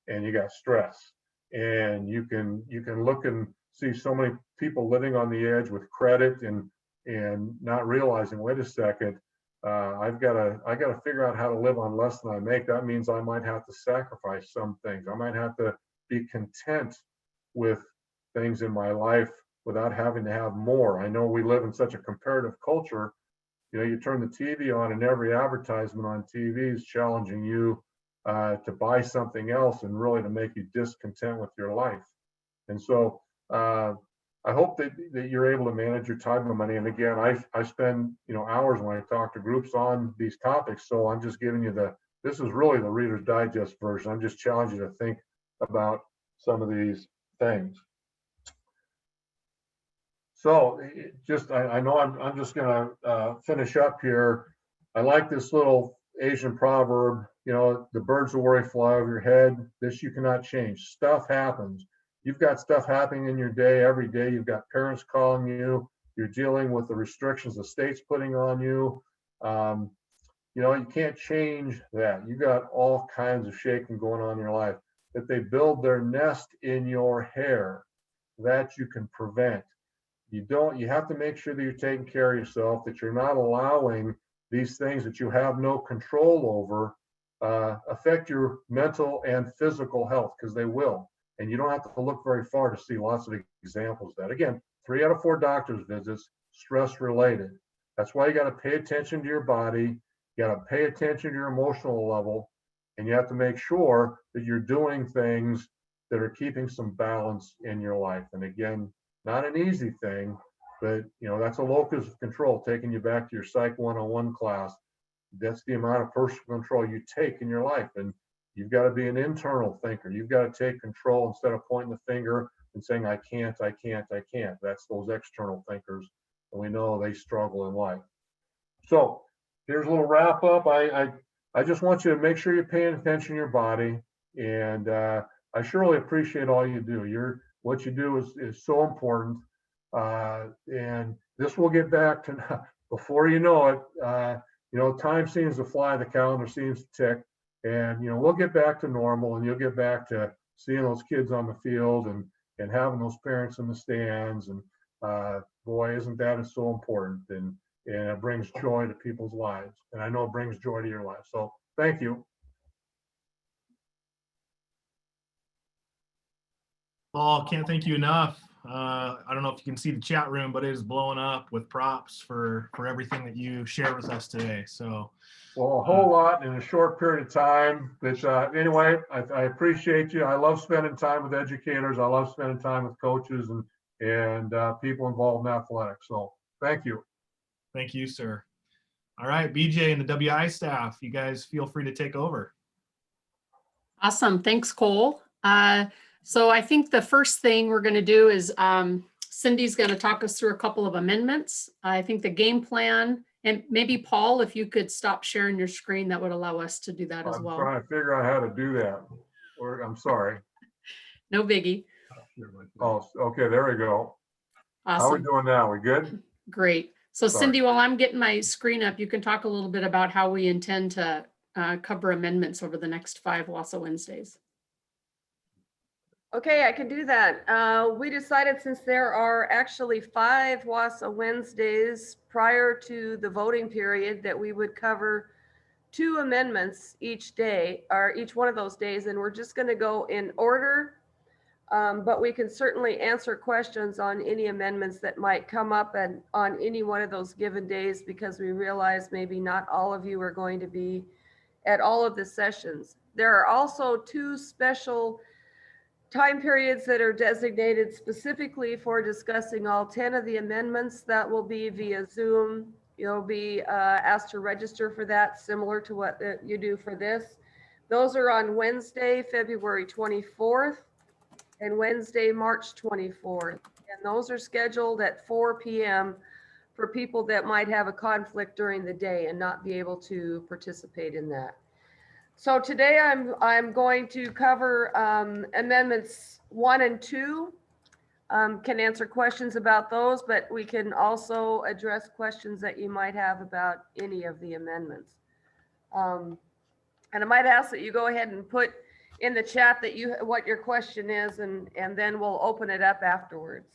and you got stress. And you can look and see so many people living on the edge with credit and not realizing, wait a second, I got to figure out how to live on less than I make. That means I might have to sacrifice some things. I might have to be content with things in my life without having to have more. I know we live in such a comparative culture. You turn the TV on and every advertisement on TV is challenging you to buy something else and really to make you discontent with your life. And so I hope that you're able to manage your time and money. And again, I spend hours when I talk to groups on these topics. So I'm just giving you this is really the Reader's Digest version. I'm just challenging you to think about some of these things. So I know I'm just going to finish up here. I like this little Asian proverb, the birds of worry fly over your head. This you cannot change. Stuff happens. You've got stuff happening in your day every day. You've got parents calling you. You're dealing with the restrictions the state's putting on you. You can't change that. You got all kinds of shaking going on in your life. If they build their nest in your hair, that you can prevent. You have to make sure that you're taking care of yourself, that you're not allowing these things that you have no control over affect your mental and physical health, because they will. And you don't have to look very far to see lots of examples of that. Again, 3 out of 4 doctor's visits, stress related. That's why you got to pay attention to your body. You got to pay attention to your emotional level. And you have to make sure that you're doing things that are keeping some balance in your life. And again, not an easy thing, but that's a locus of control, taking you back to your Psych 101 class. That's the amount of personal control you take in your life. And you've got to be an internal thinker. You've got to take control instead of pointing the finger and saying, I can't, I can't, I can't. That's those external thinkers. And we know they struggle in life. So here's a little wrap up. I just want you to make sure you're paying attention to your body. And I surely appreciate all you do. What you do is so important. And this will get back to, before you know it, time seems to fly, the calendar seems to tick. And, we'll get back to normal, and you'll get back to seeing those kids on the field and having those parents in the stands. And boy, isn't that so important. And and it brings joy to people's lives. And I know it brings joy to your life. So thank you. Paul, can't thank you enough. I don't know if you can see the chat room, but it is blowing up with props for everything that you shared with us today. So, Well, a whole lot in a short period of time. But anyway, I appreciate you. I love spending time with educators. I love spending time with coaches and people involved in athletics. So thank you. thank you, sir. All right, BJ and the WI staff, you guys feel free to take over. Awesome. Thanks, Cole. So I think the first thing we're going to do is Cindy's going to talk us through a couple of amendments. I think the game plan, and maybe Paul, if you could stop sharing your screen, that would allow us to do that as I'm well. trying to figure out how to do that. Or I'm sorry. No biggie. Oh, okay. There we go. How are we Awesome. doing now? We good? Great. So Sorry. Cindy, while I'm getting my screen up, you can talk a little bit about how we intend to cover amendments over the next 5 WSSAAA Wednesdays. Okay, I can do that. We decided since there are actually 5 WSSAAA Wednesdays prior to the voting period that we would cover 2 amendments each day, or each one of those days, and we're just going to go in order. But we can certainly answer questions on any amendments that might come up and on any one of those given days, because we realize maybe not all of you are going to be at all of the sessions. There are also 2 special time periods that are designated specifically for discussing all 10 of the amendments. That will be via Zoom. You'll be asked to register for that, similar to what you do for this. Those are on Wednesday, February 24th and Wednesday, March 24th. And those are scheduled at 4 p.m. for people that might have a conflict during the day and not be able to participate in that. So today I'm going to cover amendments 1 and 2. Can answer questions about those, but we can also address questions that you might have about any of the amendments. And I might ask that you go ahead and put in the chat that what your question is, and then we'll open it up afterwards.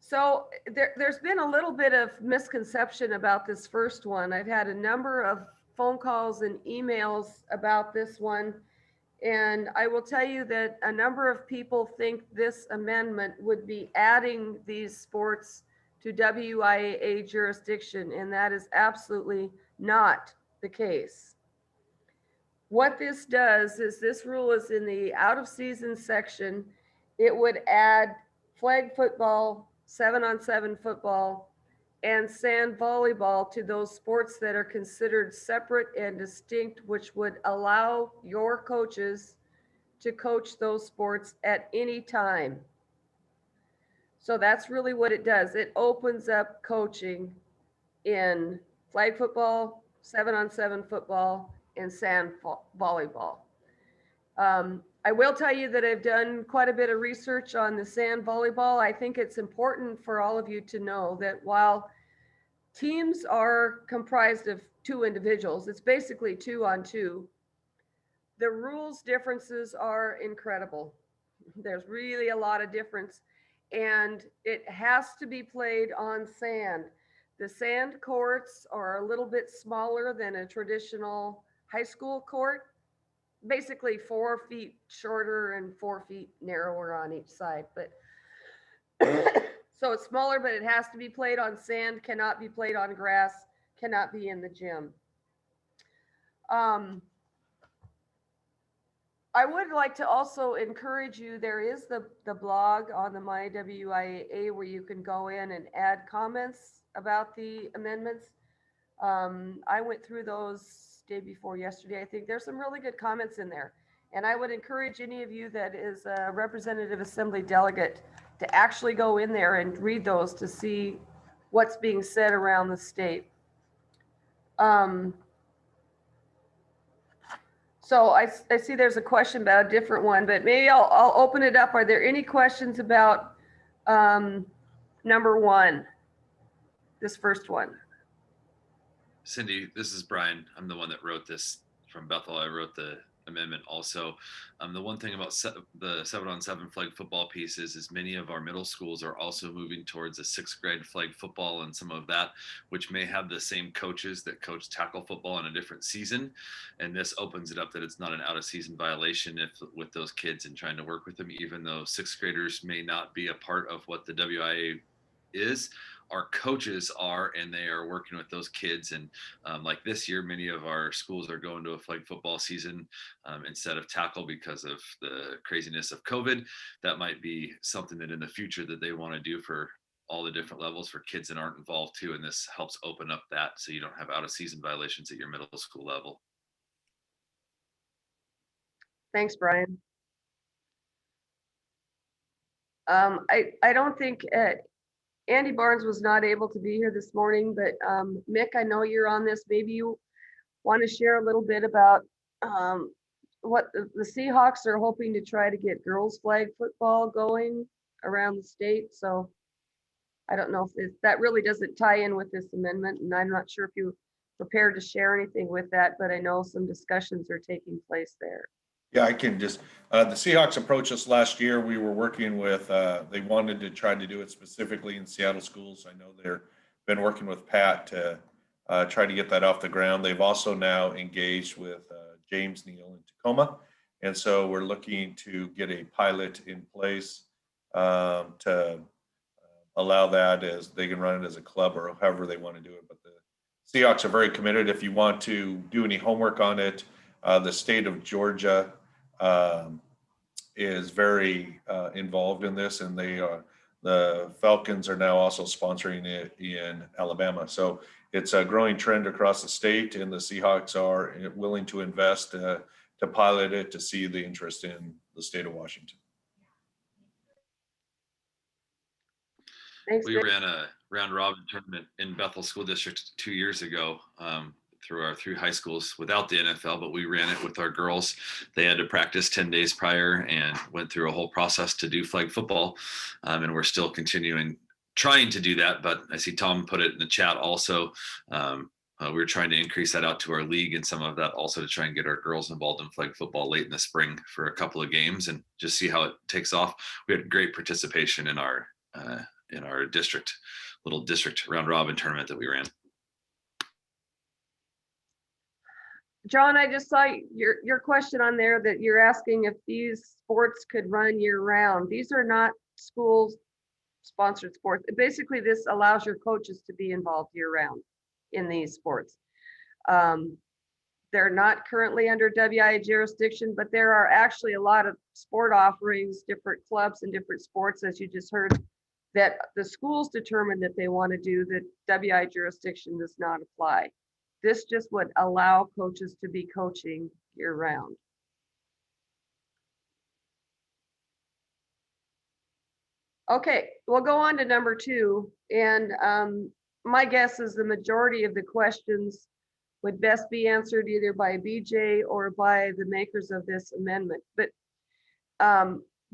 So there's been a little bit of misconception about this first one. I've had a number of phone calls and emails about this one. And I will tell you that a number of people think this amendment would be adding these sports to WIAA jurisdiction, and that is absolutely not the case. What this does is, this rule is in the out of season section. It would add flag football, 7-on-7 football, and sand volleyball to those sports that are considered separate and distinct, which would allow your coaches to coach those sports at any time. So that's really what it does. It opens up coaching in flag football, 7-on-7 football, and sand volleyball. I will tell you that I've done quite a bit of research on the sand volleyball. I think it's important for all of you to know that while teams are comprised of 2 individuals, it's basically 2-on-2. The rules differences are incredible. There's really a lot of difference, and it has to be played on sand. The sand courts are a little bit smaller than a traditional high school court, basically 4 feet shorter and 4 feet narrower on each side. But so it's smaller, but it has to be played on sand, cannot be played on grass, cannot be in the gym. I would like to also encourage you, there is the blog on the My WIAA where you can go in and add comments about the amendments. I went through those day before yesterday. I think there's some really good comments in there. And I would encourage any of you that is a representative assembly delegate to actually go in there and read those to see what's being said around the state. So I see there's a question about a different one, but maybe I'll open it up. Are there any questions about number 1, this first one? Cindy, this is Brian. I'm the one that wrote this from Bethel. I wrote the amendment also. The one thing about the 7-on-7 flag football piece is many of our middle schools are also moving towards a 6th grade flag football and some of that, which may have the same coaches that coach tackle football in a different season. And this opens it up that it's not an out of season violation if with those kids and trying to work with them, even though 6th graders may not be a part of what the WIAA is. Our coaches are, and they are working with those kids. And like this year, many of our schools are going to a flag football season instead of tackle because of the craziness of COVID. That might be something that in the future that they want to do for all the different levels for kids that aren't involved too. And this helps open up that so you don't have out of season violations at your middle school level. Thanks, Brian. I don't think Andy Barnes was not able to be here this morning, but Mick, I know you're on this. Maybe you want to share a little bit about what the Seahawks are hoping to try to get girls flag football going around the state. So I don't know if that really doesn't tie in with this amendment, and I'm not sure if you're prepared to share anything with that, but I know some discussions are taking place there. Yeah, I can just, the Seahawks approached us last year. We were working with, they wanted to try to do it specifically in Seattle schools. I know they've been working with Pat to try to get that off the ground. They've also now engaged with James Neal in Tacoma. And so we're looking to get a pilot in place to allow that as they can run it as a club or however they want to do it. But the Seahawks are very committed. If you want to do any homework on it, the state of Georgia is very involved in this, and the Falcons are now also sponsoring it in Alabama. So it's a growing trend across the state, and the Seahawks are willing to invest to pilot it to see the interest in the state of Washington. Thanks, We Mick. ran a round robin tournament in Bethel School District 2 years ago. Through high schools without the NFL, but we ran it with our girls. They had to practice 10 days prior and went through a whole process to do flag football. And we're still trying to do that. But I see Tom put it in the chat also. We're trying to increase that out to our league and some of that also to try and get our girls involved in flag football late in the spring for a couple of games and just see how it takes off. We had great participation in our little district round robin tournament that we ran. John, I just saw your question on there that you're asking if these sports could run year round. These are not school sponsored sports. Basically, this allows your coaches to be involved year round in these sports. They're not currently under WIAA jurisdiction, but there are actually a lot of sport offerings, different clubs and different sports, as you just heard, that the schools determine that they want to do, that WIAA jurisdiction does not apply. This just would allow coaches to be coaching year round. Okay, we'll go on to number 2. And my guess is the majority of the questions would best be answered either by BJ or by the makers of this amendment. But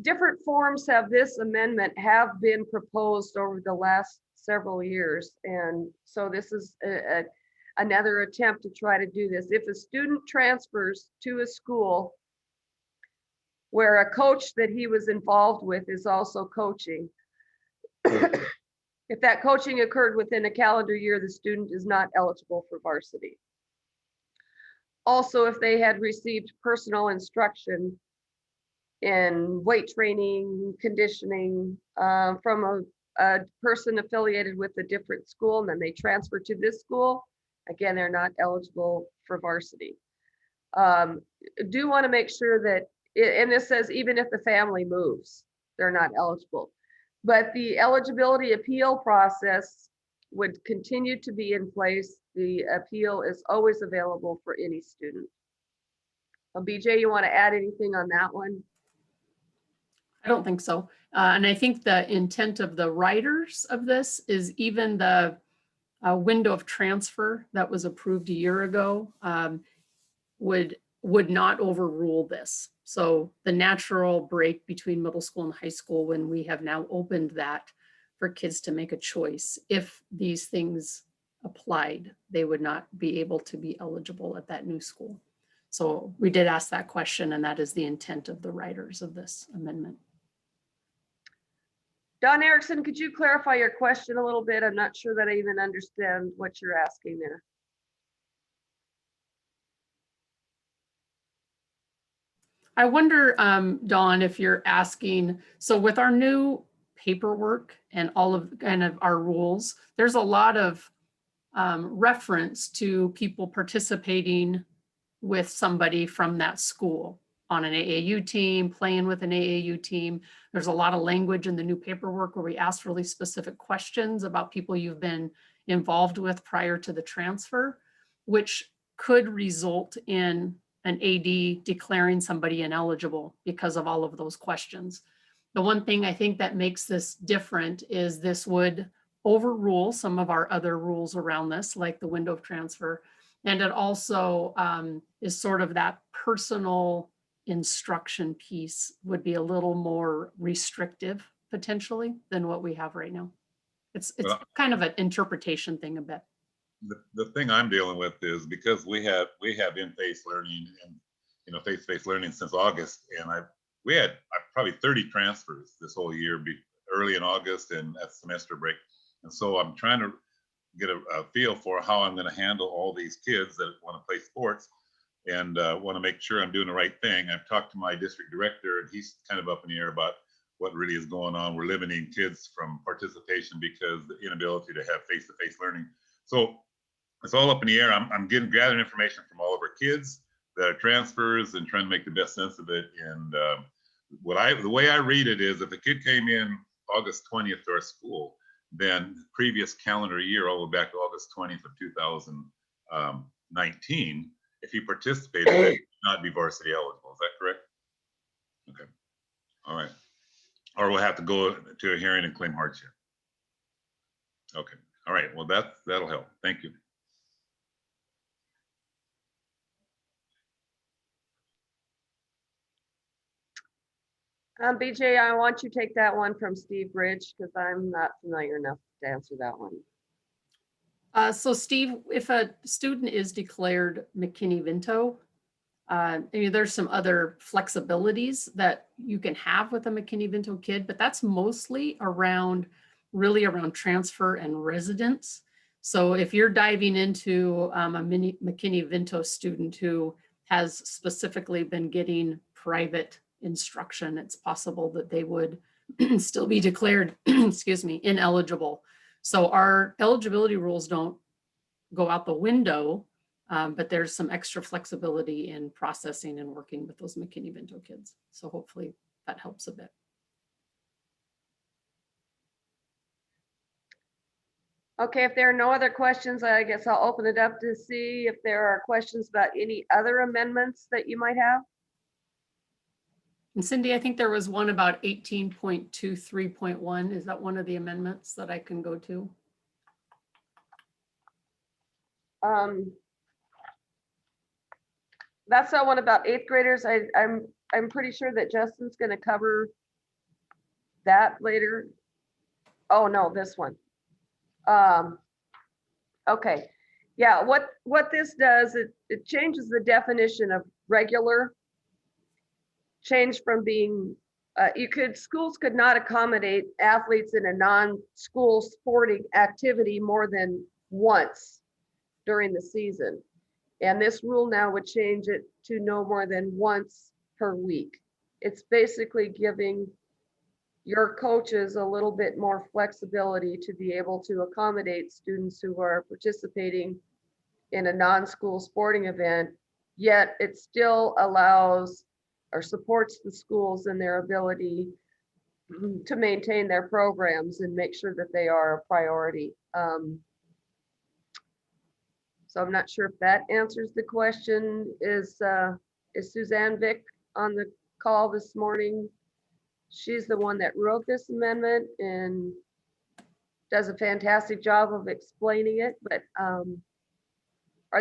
different forms of this amendment have been proposed over the last several years. And so this is another attempt to try to do this. If a student transfers to a school where a coach that he was involved with is also coaching, if that coaching occurred within a calendar year, the student is not eligible for varsity. Also, if they had received personal instruction in weight training, conditioning from a person affiliated with a different school, and then they transfer to this school, again, they're not eligible for varsity. Do want to make sure that, and this says even if the family moves, they're not eligible. But the eligibility appeal process would continue to be in place. The appeal is always available for any student. BJ, you want to add anything on that one? I don't think so. And I think the intent of the writers of this is even the window of transfer that was approved a year ago would not overrule this. So the natural break between middle school and high school, when we have now opened that for kids to make a choice, if these things applied, they would not be able to be eligible at that new school. So we did ask that question, and that is the intent of the writers of this amendment. Don Erickson, could you clarify your question a little bit? I'm not sure that I even understand what you're asking there. I wonder, Dawn, if you're asking, so with our new paperwork and all of kind of our rules, there's a lot of reference to people participating with somebody from that school on an AAU team, playing with an AAU team. There's a lot of language in the new paperwork where we ask really specific questions about people you've been involved with prior to the transfer, which could result in an AD declaring somebody ineligible because of all of those questions. The one thing I think that makes this different is this would overrule some of our other rules around this, like the window of transfer. And it also is sort of that personal instruction piece would be a little more restrictive potentially than what we have right now. It's Well, kind of an interpretation thing a bit. the thing I'm dealing with is because we have in-face learning and, you know, face-to-face learning since August, and we had probably 30 transfers this whole year, early in August and at semester break. And so I'm trying to get a feel for how I'm going to handle all these kids that want to play sports and want to make sure I'm doing the right thing. I've talked to my district director, and he's kind of up in the air about what really is going on. We're limiting kids from participation because the inability to have face-to-face learning. So it's all up in the air. I'm gathering information from all of our kids that are transfers and trying to make the best sense of it. And the way I read it is, if a kid came in August 20th to our school, then previous calendar year, all the way back to August 20th of 2019, if he participated, he would not be varsity eligible. Is that correct? Okay. All right. Or we'll have to go to a hearing and claim hardship. Okay. All right. Well, that'll help. Thank you. BJ, I want you to take that one from Steve Bridge because I'm not familiar enough to answer that one. So Steve, if a student is declared McKinney-Vento, there's some other flexibilities that you can have with a McKinney-Vento kid, but that's mostly really around transfer and residence. So if you're diving into a McKinney-Vento student who has specifically been getting private instruction, it's possible that they would still be declared, excuse me, ineligible. So our eligibility rules don't go out the window, but there's some extra flexibility in processing and working with those McKinney-Vento kids. So hopefully that helps a bit. Okay, if there are no other questions, I guess I'll open it up to see if there are questions about any other amendments that you might have. And Cindy, I think there was one about 18.23.1. Is that one of the amendments that I can go to? That's that one about 8th graders. I'm pretty sure that Justin's going to cover that later. Oh no, this one. Okay, yeah. What this does, it changes the definition of regular. Change from being schools could not accommodate athletes in a non-school sporting activity more than once during the season. And this rule now would change it to no more than once per week. It's basically giving your coaches a little bit more flexibility to be able to accommodate students who are participating in a non-school sporting event, yet it still allows or supports the schools in their ability to maintain their programs and make sure that they are a priority. So I'm not sure if that answers the question. Is Suzanne Vick on the call this morning? She's the one that wrote this amendment and does a fantastic job of explaining it. But are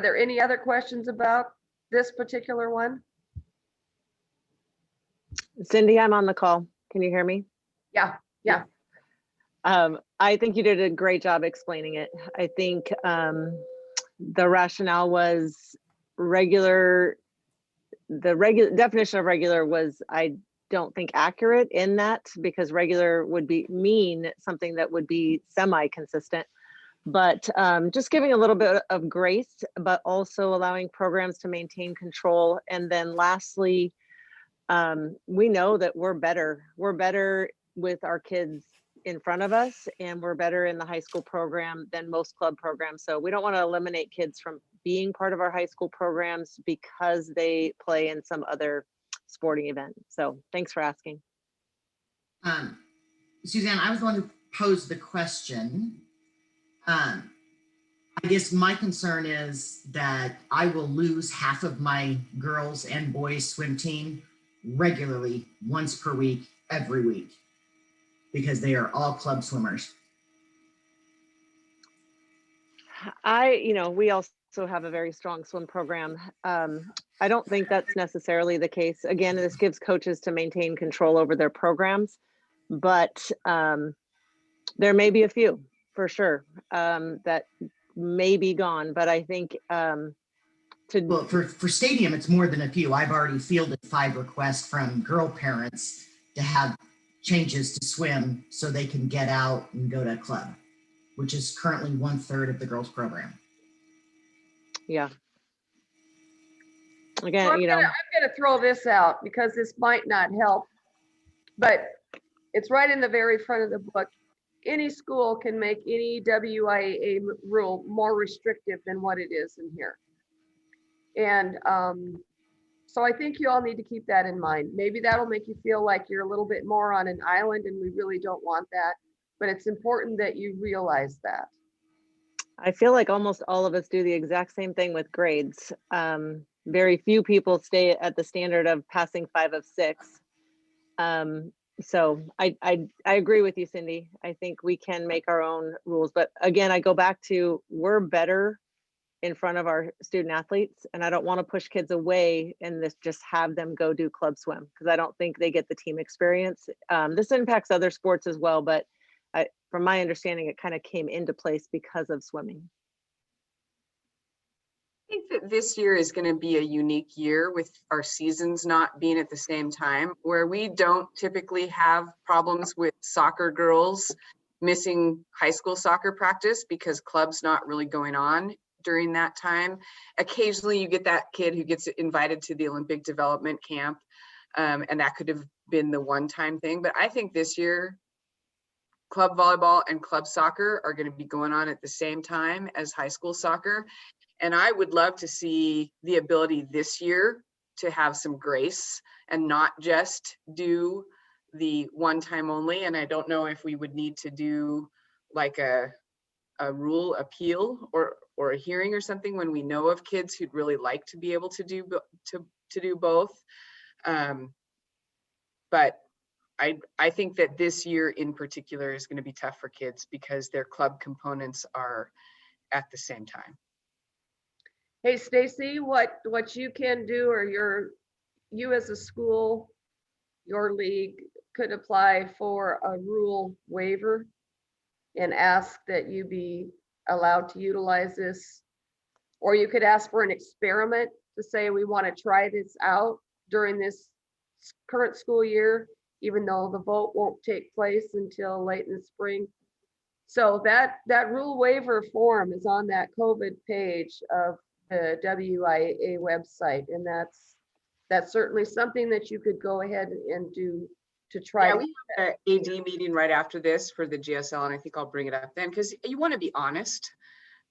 there any other questions about this particular one? Cindy, I'm on the call. Can you hear me? Yeah. I think you did a great job explaining it. I think the rationale was regular the regular definition of regular was, I don't think accurate in that, because regular would mean something that would be semi-consistent. But just giving a little bit of grace, but also allowing programs to maintain control. And then lastly, we know that we're better with our kids in front of us, and we're better in the high school program than most club programs. So we don't want to eliminate kids from being part of our high school programs because they play in some other sporting event. So thanks for asking. Suzanne, I was the one who posed the question. I guess my concern is that I will lose half of my girls and boys swim team regularly once per week, every week, because they are all club swimmers. We also have a very strong swim program. I don't think that's necessarily the case. Again, this gives coaches to maintain control over their programs, but there may be a few for sure that may be gone. But I think well, for stadium, it's more than a few. I've already fielded 5 requests from girl parents to have changes to swim so they can get out and go to a club, which is currently 1/3 of the girls program. Yeah. Again, So I'm gonna throw this out because this might not help, but it's right in the very front of the book. Any school can make any WIAA rule more restrictive than what it is in here. And so I think you all need to keep that in mind. Maybe that'll make you feel like you're a little bit more on an island, and we really don't want that, but it's important that you realize that. I feel like almost all of us do the exact same thing with grades. Very few people stay at the standard of passing 5 of 6. So I agree with you, Cindy. I think we can make our own rules, but again, I go back to, we're better in front of our student athletes, and I don't want to push kids away and just have them go do club swim, because I don't think they get the team experience. This impacts other sports as well, but from my understanding, it kind of came into place because of swimming. I think that this year is going to be a unique year with our seasons not being at the same time, where we don't typically have problems with soccer girls missing high school soccer practice because club's not really going on during that time. Occasionally you get that kid who gets invited to the Olympic development camp, and that could have been the one-time thing. But I think this year, club volleyball and club soccer are going to be going on at the same time as high school soccer. And I would love to see the ability this year to have some grace and not just do the one time only. And I don't know if we would need to do like a rule appeal or a hearing or something when we know of kids who'd really like to be able to do both. But I think that this year in particular is going to be tough for kids because their club components are at the same time. Hey, Stacy, what you can do, or you as a school, your league could apply for a rule waiver and ask that you be allowed to utilize this. Or you could ask for an experiment to say, we want to try this out during this current school year, even though the vote won't take place until late in the spring. So that rule waiver form is on that COVID page of the WIAA website, and that's certainly something that you could go ahead and do to try. Yeah, we have an AD meeting right after this for the GSL, and I think I'll bring it up then, because you want to be honest,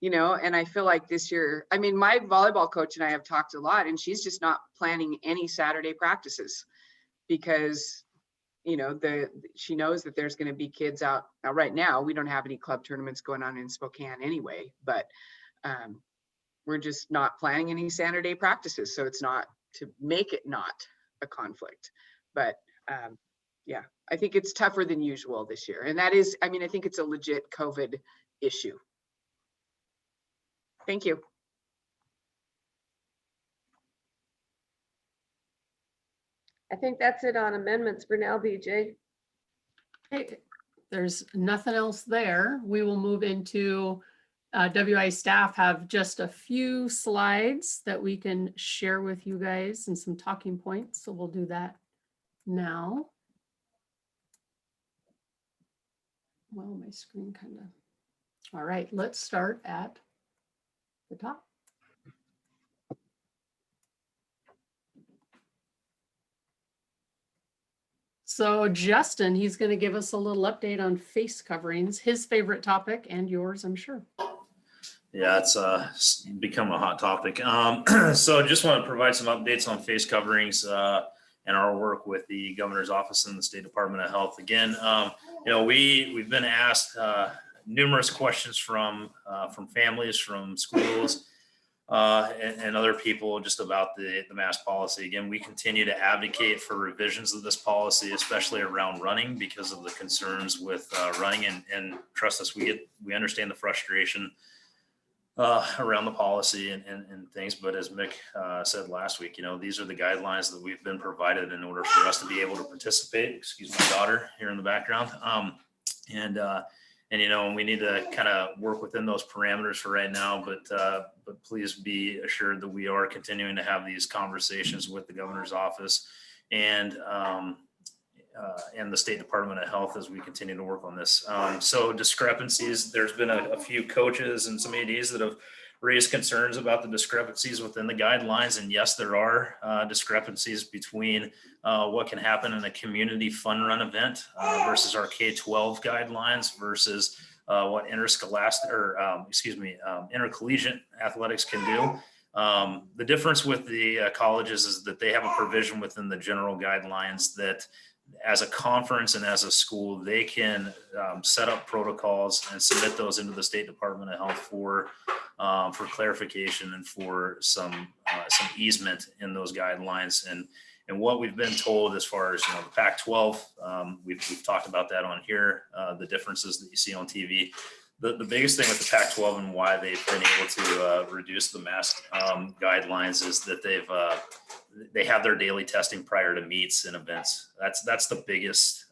and I feel like this year, I mean, my volleyball coach and I have talked a lot, and she's just not planning any Saturday practices because she knows that there's going to be kids out. Now, right now, we don't have any club tournaments going on in Spokane anyway, but we're just not planning any Saturday practices. So it's not to make it not a conflict, but yeah, I think it's tougher than usual this year. And that is, I mean, I think it's a legit COVID issue. Thank you. I think that's it on amendments for now, BJ. Okay, there's nothing else there. We will move into WIAA staff have just a few slides that we can share with you guys and some talking points. So we'll do that now. Well, my screen kind of, all right, let's start at the top. So Justin, he's going to give us a little update on face coverings, his favorite topic and yours, I'm sure. Yeah, it's become a hot topic. So just want to provide some updates on face coverings and our work with the governor's office and the State Department of Health. Again, we've been asked numerous questions from families, from schools, and other people just about the mask policy. Again, we continue to advocate for revisions of this policy, especially around running, because of the concerns with running. And trust us, we understand the frustration around the policy and things. But as Mick said last week, these are the guidelines that we've been provided in order for us to be able to participate. Excuse my daughter here in the background. And we need to kind of work within those parameters for right now, but please be assured that we are continuing to have these conversations with the governor's office and the State Department of Health as we continue to work on this. So discrepancies, there's been a few coaches and some ADs that have raised concerns about the discrepancies within the guidelines. And yes, there are discrepancies between what can happen in a community fun run event versus our K-12 guidelines versus what interscholastic or intercollegiate athletics can do. The difference with the colleges is that they have a provision within the general guidelines that as a conference and as a school, they can set up protocols and submit those into the State Department of Health for clarification and for some easement in those guidelines. And what we've been told as far as, the Pac-12, we've talked about that on here, the differences that you see on TV. The biggest thing with the Pac-12 and why they've been able to reduce the mask guidelines is that they have their daily testing prior to meets and events. That's the biggest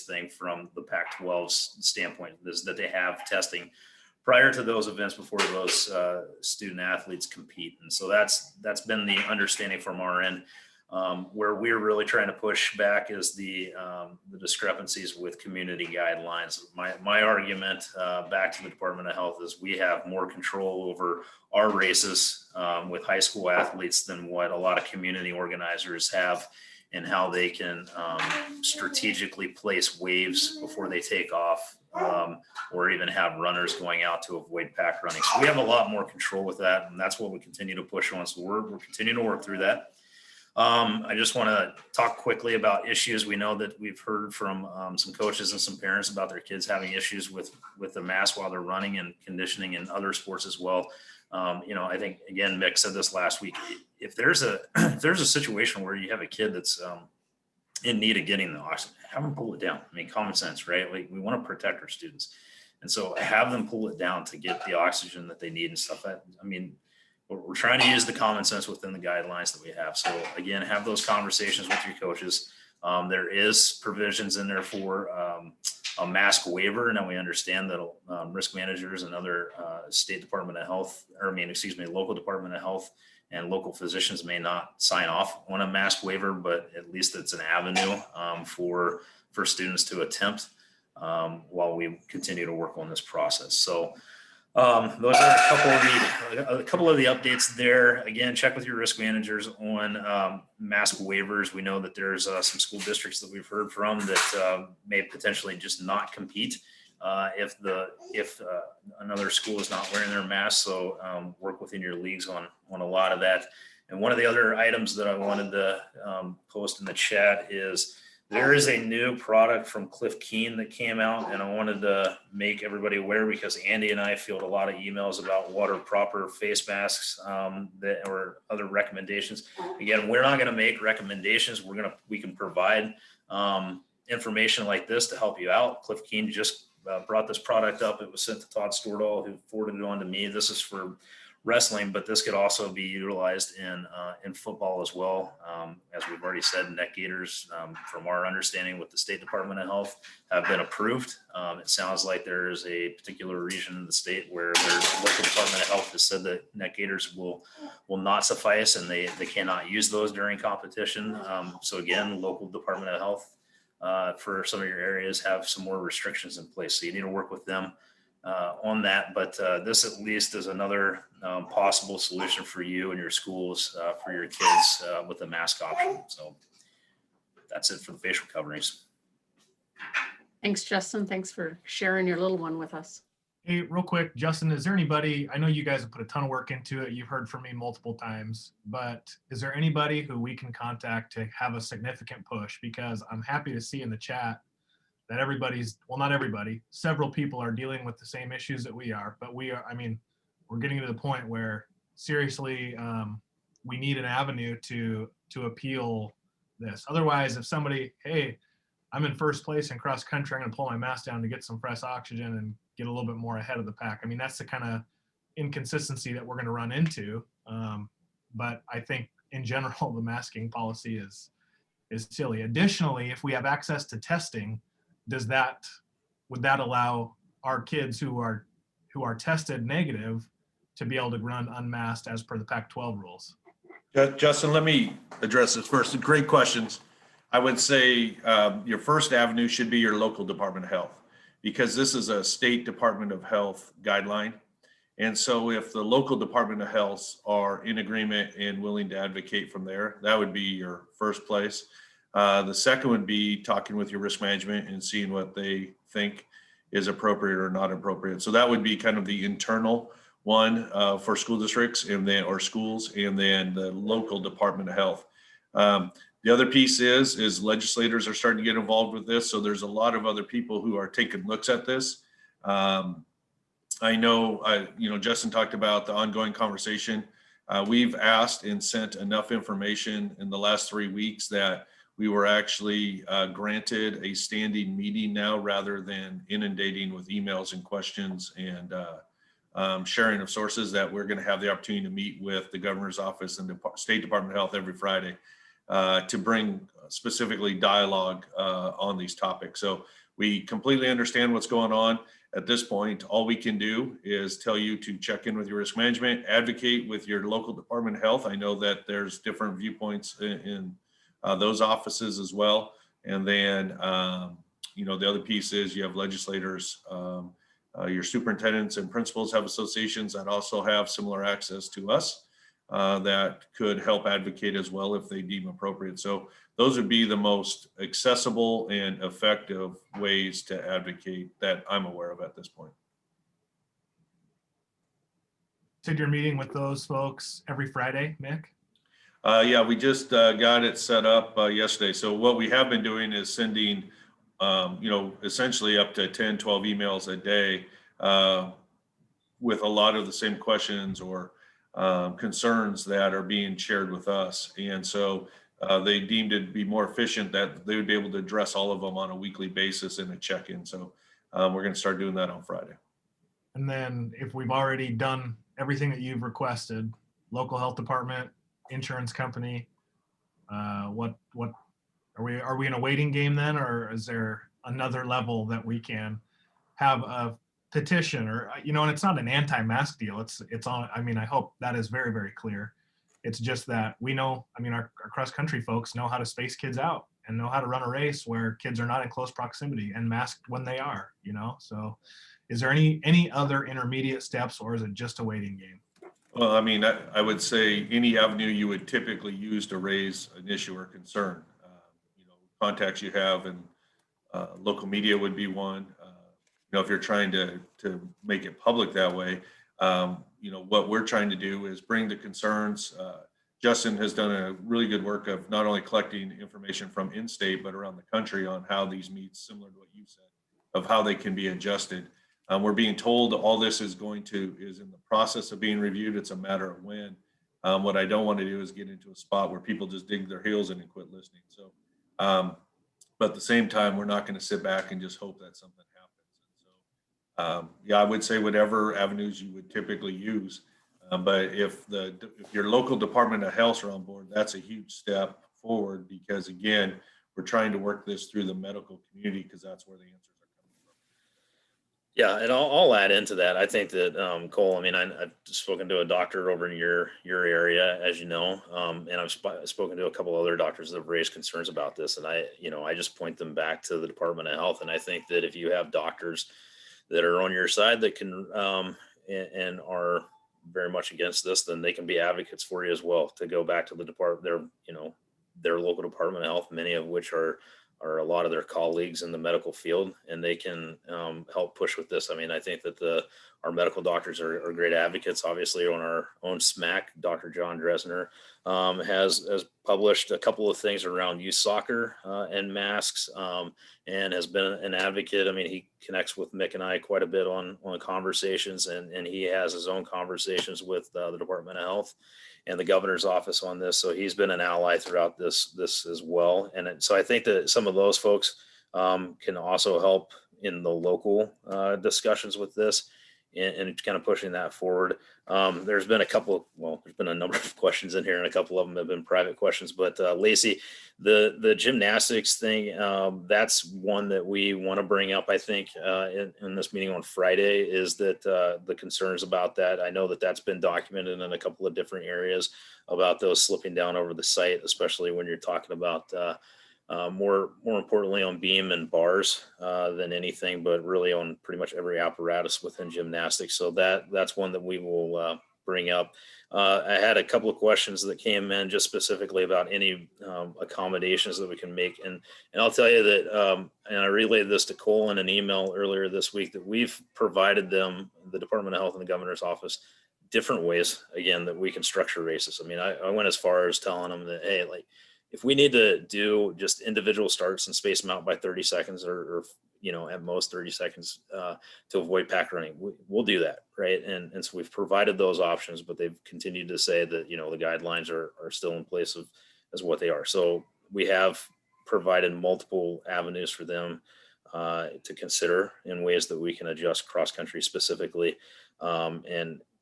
thing from the Pac-12's standpoint, is that they have testing prior to those events before those student athletes compete. And so that's been the understanding from our end. Where we're really trying to push back is the discrepancies with community guidelines. My argument back to the Department of Health is we have more control over our races with high school athletes than what a lot of community organizers have, and how they can strategically place waves before they take off, or even have runners going out to avoid pack running. So we have a lot more control with that, and that's what we continue to push on. So we're continuing to work through that. I just want to talk quickly about issues. We know that we've heard from some coaches and some parents about their kids having issues with the mask while they're running and conditioning and other sports as well. I think, again, Mick said this last week, if there's a situation where you have a kid that's in need of getting the oxygen, have them pull it down. I mean, common sense, right? Like, we want to protect our students. And so have them pull it down to get the oxygen that they need and stuff. We're trying to use the common sense within the guidelines that we have. So again, have those conversations with your coaches. There is provisions in there for a mask waiver. Now we understand that risk managers and other State Department of Health, local Department of Health and local physicians may not sign off on a mask waiver, but at least it's an avenue for students to attempt while we continue to work on this process. So those are a couple of the updates there. Again, check with your risk managers on mask waivers. We know that there's some school districts that we've heard from that may potentially just not compete if another school is not wearing their mask. So work within your leagues on a lot of that. And one of the other items that I wanted to post in the chat is there is a new product from Cliff Keen that came out, and I wanted to make everybody aware because Andy and I field a lot of emails about water proper face masks or other recommendations. Again, we're not going to make recommendations. We can provide information like this to help you out. Cliff Keen just brought this product up. It was sent to Todd Stordahl, who forwarded it on to me. This is for wrestling, but this could also be utilized in football as well. As we've already said, neck gaiters, from our understanding with the State Department of Health, have been approved. It sounds like there is a particular region in the state where their local Department of Health has said that neck gaiters will not suffice, and they cannot use those during competition. So again, local Department of Health for some of your areas have some more restrictions in place. So you need to work with them on that, but this at least is another possible solution for you and your schools, for your kids with a mask option. So that's it for the facial coverings. Thanks, Justin. Thanks for sharing your little one with us. Hey, real quick, Justin, is there anybody, I know you guys have put a ton of work into it. You've heard from me multiple times, but is there anybody who we can contact to have a significant push? Because I'm happy to see in the chat that everybody's, well, not everybody, several people are dealing with the same issues that we are, but we are, I mean, we're getting to the point where seriously, we need an avenue to appeal this. Otherwise, if somebody, hey, I'm in first place in cross country, I'm gonna pull my mask down to get some fresh oxygen and get a little bit more ahead of the pack. I mean, that's the kind of inconsistency that we're gonna run into. But I think in general, the masking policy is silly. Additionally, if we have access to testing, would that allow our kids who are tested negative to be able to run unmasked as per the Pac-12 rules? Justin, let me address this first. Great questions. I would say your first avenue should be your local Department of Health, because this is a State Department of Health guideline. And so if the local Department of Health are in agreement and willing to advocate from there, that would be your first place. The second would be talking with your risk management and seeing what they think is appropriate or not appropriate. So that would be kind of the internal one for school districts and then, or schools, and then the local Department of Health. The other piece is legislators are starting to get involved with this. So there's a lot of other people who are taking looks at this. I know, Justin talked about the ongoing conversation. We've asked and sent enough information in the last 3 weeks that we were actually granted a standing meeting now, rather than inundating with emails and questions and sharing of sources, that we're going to have the opportunity to meet with the governor's office and the State Department of Health every Friday to bring specifically dialogue on these topics. So we completely understand what's going on. At this point, all we can do is tell you to check in with your risk management, advocate with your local Department of Health. I know that there's different viewpoints in those offices as well. And then, the other piece is you have legislators, your superintendents and principals have associations that also have similar access to us that could help advocate as well if they deem appropriate. So those would be the most accessible and effective ways to advocate that I'm aware of at this point. So you're meeting with those folks every Friday, Mick? Yeah, we just got it set up yesterday. So what we have been doing is sending, essentially up to 10, 12 emails a day with a lot of the same questions or concerns that are being shared with us. And so they deemed it to be more efficient that they would be able to address all of them on a weekly basis in a check-in. So we're going to start doing that on Friday. And then if we've already done everything that you've requested, local health department, insurance company, what are we in a waiting game then, or is there another level that we can have a petition, or and it's not an anti-mask deal, it's on, I hope that is very, very clear. It's just that we know, our cross country folks know how to space kids out and know how to run a race where kids are not in close proximity and masked when they are, so is there any other intermediate steps, or is it just a waiting game? Well, I would say any avenue you would typically use to raise an issue or concern, contacts you have, and local media would be one. If you're trying to make it public that way, what we're trying to do is bring the concerns. Justin has done a really good work of not only collecting information from in-state, but around the country on how these meets, similar to what you said, of how they can be adjusted. We're being told all this is in the process of being reviewed. It's a matter of when. What I don't want to do is get into a spot where people just dig their heels in and quit listening. So, but at the same time, we're not going to sit back and just hope that something happens. And so, I would say whatever avenues you would typically use But if your local Department of Health are on board, that's a huge step forward, because again, we're trying to work this through the medical community, because that's where the answers are coming from. Yeah, and I'll add into that. I think that Cole, I mean, I've spoken to a doctor over in your area, as you know, and I've spoken to a couple other doctors that have raised concerns about this, and I just point them back to the Department of Health. And I think that if you have doctors that are on your side that can and are very much against this, then they can be advocates for you as well, to go back to the department, their local Department of Health, many of which are a lot of their colleagues in the medical field, and they can help push with this. I mean, I think that our medical doctors are great advocates. Obviously, on our own SMAC, Dr. John Dresner has published a couple of things around youth soccer and masks, and has been an advocate. I mean, he connects with Mick and I quite a bit on conversations, and he has his own conversations with the Department of Health and the governor's office on this. So he's been an ally throughout this as well. And so I think that some of those folks can also help in the local discussions with this, and kind of pushing that forward. There's been there's been a number of questions in here, and a couple of them have been private questions. But Lacey, the gymnastics thing, that's one that we want to bring up, I think, in this meeting on Friday, is that the concerns about that. I know that that's been documented in a couple of different areas about those slipping down over the site, especially when you're talking about more importantly on beam and bars than anything, but really on pretty much every apparatus within gymnastics. So that's one that we will bring up. I had a couple of questions that came in just specifically about any accommodations that we can make. And I'll tell you that, and I relayed this to Cole in an email earlier this week, that we've provided them, the Department of Health and the governor's office, different ways, again, that we can structure races. I mean, I went as far as telling them that, hey, like, if we need to do just individual starts and space them out by 30 seconds or at most 30 seconds to avoid pack running, we'll do that, right? And so we've provided those options, but they've continued to say that, the guidelines are still in place as what they are. So we have provided multiple avenues for them to consider in ways that we can adjust cross-country specifically.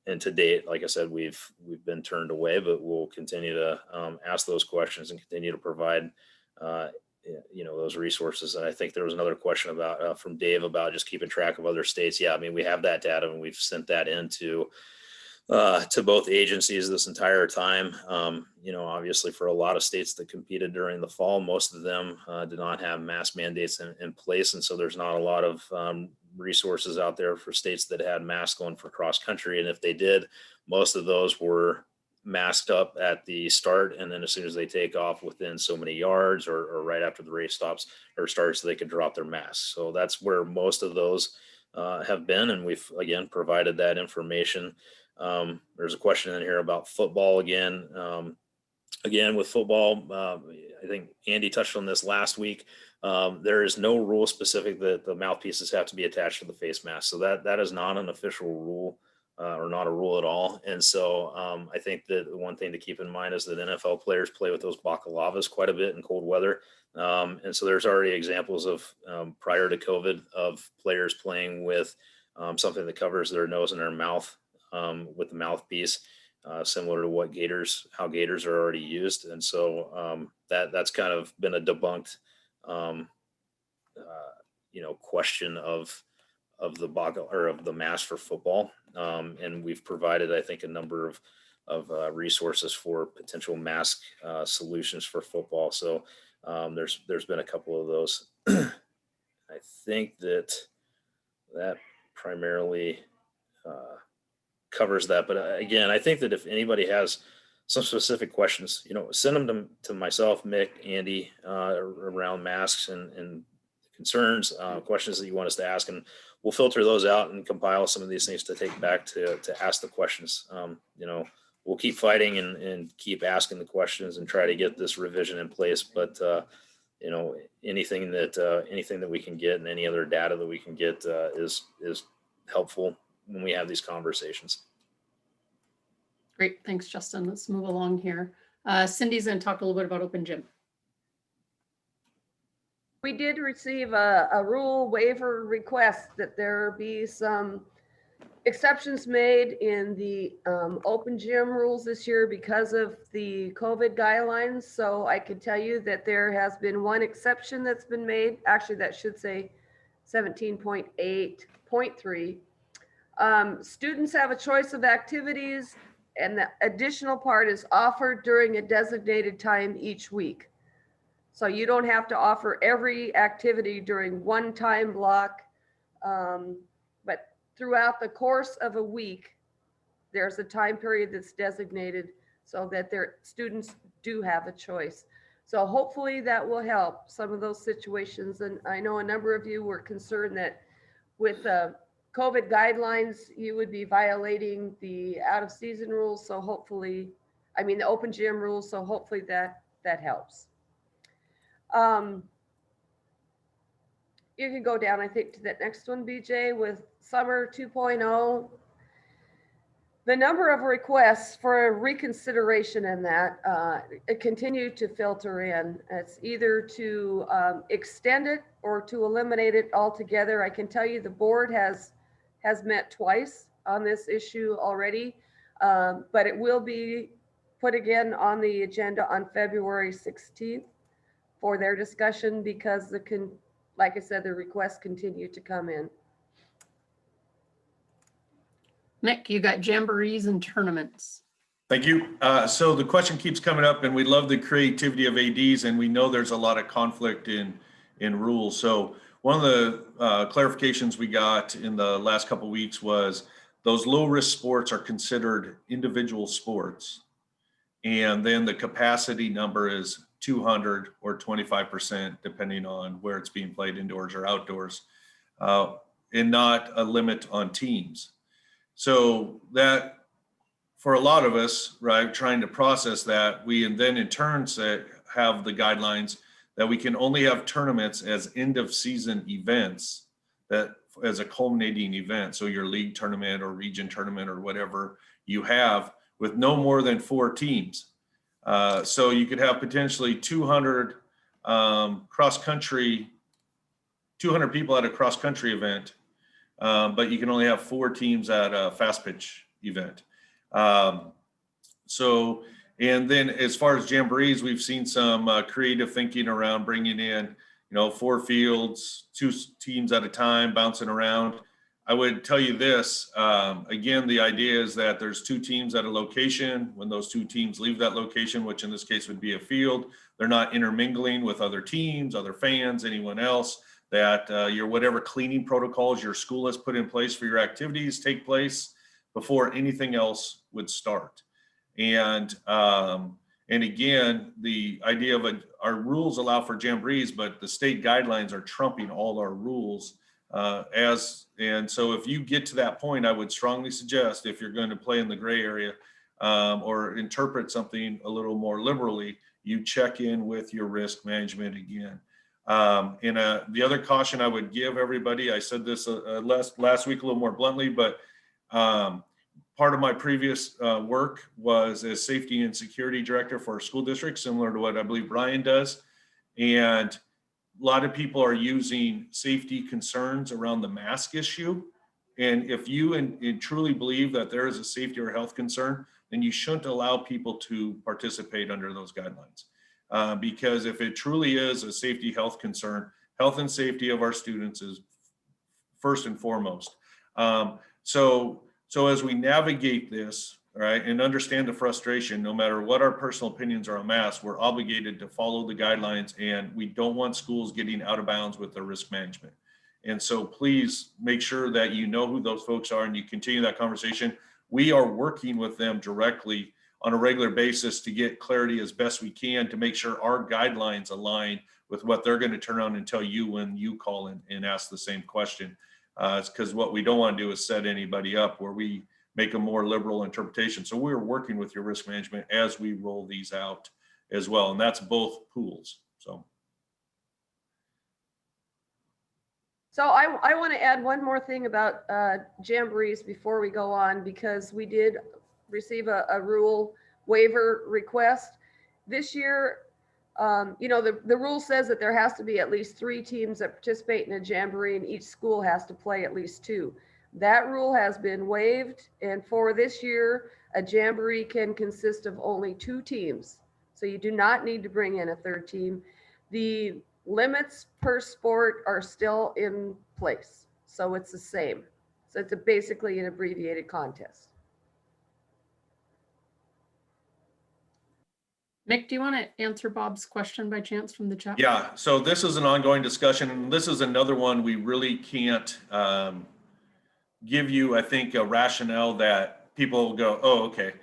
And to date, like I said, we've been turned away, but we'll continue to ask those questions and continue to provide, those resources. And I think there was another question about from Dave about just keeping track of other states. Yeah, I mean, we have that data, and we've sent that into to both agencies this entire time. Obviously, for a lot of states that competed during the fall, most of them did not have mask mandates in place, and so there's not a lot of resources out there for states that had masks on for cross country. And if they did, most of those were masked up at the start, and then as soon as they take off within so many yards or right after the race stops or starts, they could drop their masks. So that's where most of those have been, and we've again provided that information. There's a question in here about football again. Again, with football, I think Andy touched on this last week. There is no rule specific that the mouthpieces have to be attached to the face mask. So that is not an official rule or not a rule at all. And so I think that one thing to keep in mind is that NFL players play with those balaclavas quite a bit in cold weather. And so there's already examples of prior to COVID of players playing with something that covers their nose and their mouth with the mouthpiece. Similar to how gaiters are already used. And so that's kind of been a debunked, question of the mask for football. And we've provided, I think, a number of resources for potential mask solutions for football. So there's been a couple of those. I think that primarily covers that. But again, I think that if anybody has some specific questions, send them to myself, Mick, Andy, around masks and concerns, questions that you want us to ask, and we'll filter those out and compile some of these things to take back to ask the questions. We'll keep fighting and keep asking the questions and try to get this revision in place. But anything that we can get and any other data that we can get is helpful when we have these conversations. Great, thanks, Justin. Let's move along here. Cindy's going to talk a little bit about Open Gym. We did receive a rule waiver request that there be some exceptions made in the open gym rules this year because of the COVID guidelines. So I can tell you that there has been one exception that's been made. Actually, that should say 17.8.3. Students have a choice of activities, and the additional part is offered during a designated time each week. So you don't have to offer every activity during one time block, but throughout the course of a week, there's a time period that's designated so that their students do have a choice. So hopefully that will help some of those situations. And I know a number of you were concerned that with COVID guidelines, you would be violating the out of season rules. So hopefully, I mean, the open gym rules. So hopefully that helps. You can go down, I think, to that next one, BJ, with summer 2.0. The number of requests for reconsideration in that it continued to filter in. It's either to extend it or to eliminate it altogether. I can tell you the board has met twice on this issue already, but it will be put again on the agenda on February 16th for their discussion because like I said, the requests continue to come in. Nick, you got jamborees and tournaments. Thank you. So the question keeps coming up, and we love the creativity of ADs, and we know there's a lot of conflict in rules. So one of the clarifications we got in the last couple of weeks was those low-risk sports are considered individual sports, and then the capacity number is 200 or 25%, depending on where it's being played, indoors or outdoors, and not a limit on teams. So that, for a lot of us, right, trying to process that, we then in turn have the guidelines that we can only have tournaments as end of season events, that as a culminating event. So your league tournament or region tournament or whatever you have, with no more than 4 teams. So you could have potentially 200 cross-country, 200 people at a cross-country event, but you can only have 4 teams at a fast pitch event. So, and then as far as jamborees, we've seen some creative thinking around bringing in, 4 fields, 2 teams at a time, bouncing around. I would tell you this, again, the idea is that there's 2 teams at a location. When those 2 teams leave that location, which in this case would be a field, they're not intermingling with other teams, other fans, anyone else, that your whatever cleaning protocols your school has put in place for your activities take place before anything else would start. And again, the idea of our rules allow for jamborees, but the state guidelines are trumping all our rules. And so if you get to that point, I would strongly suggest, if you're going to play in the gray area or interpret something a little more liberally, you check in with your risk management again. The other caution I would give everybody, I said this last week a little more bluntly, but part of my previous work was as safety and security director for a school district, similar to what I believe Brian does. And a lot of people are using safety concerns around the mask issue. And if you truly believe that there is a safety or health concern, then you shouldn't allow people to participate under those guidelines. Because if it truly is a safety health concern, health and safety of our students is first and foremost. So as we navigate this, right, and understand the frustration, no matter what our personal opinions are on masks, we're obligated to follow the guidelines, and we don't want schools getting out of bounds with their risk management. And so please make sure that you know who those folks are and you continue that conversation. We are working with them directly on a regular basis to get clarity as best we can to make sure our guidelines align with what they're going to turn around and tell you when you call in and ask the same question. It's because what we don't want to do is set anybody up where we make a more liberal interpretation. So we're working with your risk management as we roll these out as well. And that's both pools. So I want to add one more thing about jamborees before we go on, because we did receive a rule waiver request this year. The rule says that there has to be at least 3 teams that participate in a jamboree, and each school has to play at least 2. That rule has been waived, and for this year, a jamboree can consist of only 2 teams. So you do not need to bring in a third team. The limits per sport are still in place, so it's the same. So it's basically an abbreviated contest. Mick, do you want to answer Bob's question by chance from the chat? Yeah, so this is an ongoing discussion, and this is another one we really can't give you, I think, a rationale that people go, oh, okay.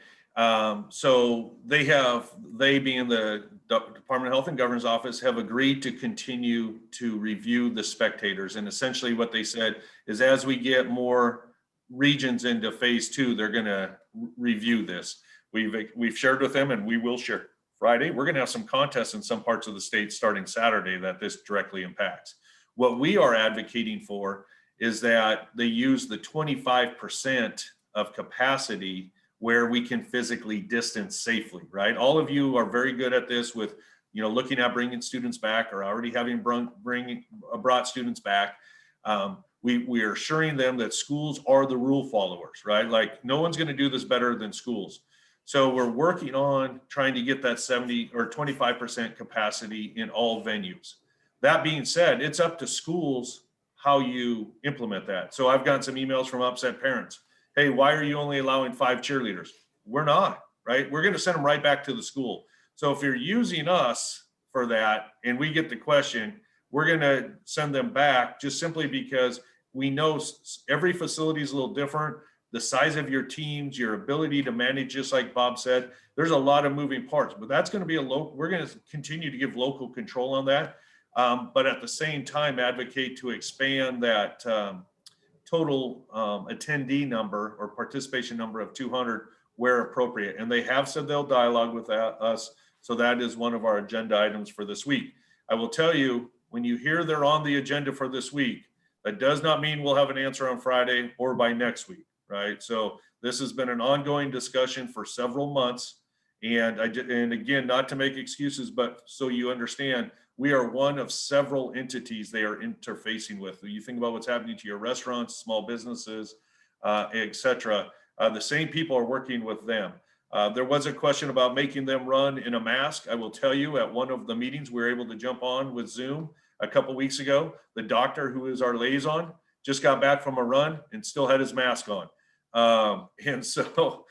So they being the Department of Health and Governance Office have agreed to continue to review the spectators. And essentially what they said is as we get more regions into phase 2, they're gonna review this. We've shared with them, and we will share Friday. We're gonna have some contests in some parts of the state starting Saturday that this directly impacts. What we are advocating for is that they use the 25% of capacity where we can physically distance safely, right? All of you are very good at this with, looking at bringing students back or already having brought students back. We are assuring them that schools are the rule followers, right? Like no one's gonna do this better than schools. So we're working on trying to get that 70 or 25% capacity in all venues. That being said, it's up to schools how you implement that. So I've gotten some emails from upset parents. Hey, why are you only allowing 5 cheerleaders? We're not, right? We're gonna send them right back to the school. So if you're using us for that and we get the question, we're gonna send them back just simply because we know every facility is a little different. The size of your teams, your ability to manage, just like Bob said, there's a lot of moving parts, but that's gonna be we're gonna continue to give local control on that. But at the same time, advocate to expand that total attendee number or participation number of 200 where appropriate. And they have said they'll dialogue with us. So that is one of our agenda items for this week. I will tell you, when you hear they're on the agenda for this week, that does not mean we'll have an answer on Friday or by next week, right? So this has been an ongoing discussion for several months. And again, not to make excuses, but so you understand, we are one of several entities they are interfacing with. You think about what's happening to your restaurants, small businesses, et cetera. The same people are working with them. There was a question about making them run in a mask. I will tell you, at one of the meetings, we were able to jump on with Zoom a couple weeks ago. The doctor who is our liaison just got back from a run and still had his mask on. And so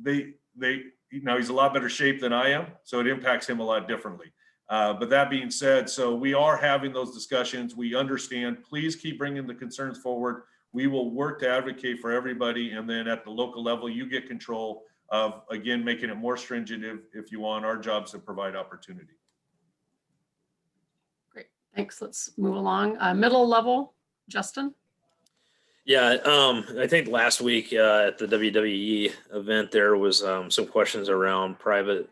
he's a lot better shape than I am, so it impacts him a lot differently. But that being said, so we are having those discussions. We understand. Please keep bringing the concerns forward. We will work to advocate for everybody. And then at the local level, you get control of, again, making it more stringent if you want. Our jobs to provide opportunity. Great. Thanks. Let's move along. Middle level, Justin. Yeah, I think last week at the WWE event, there was some questions around private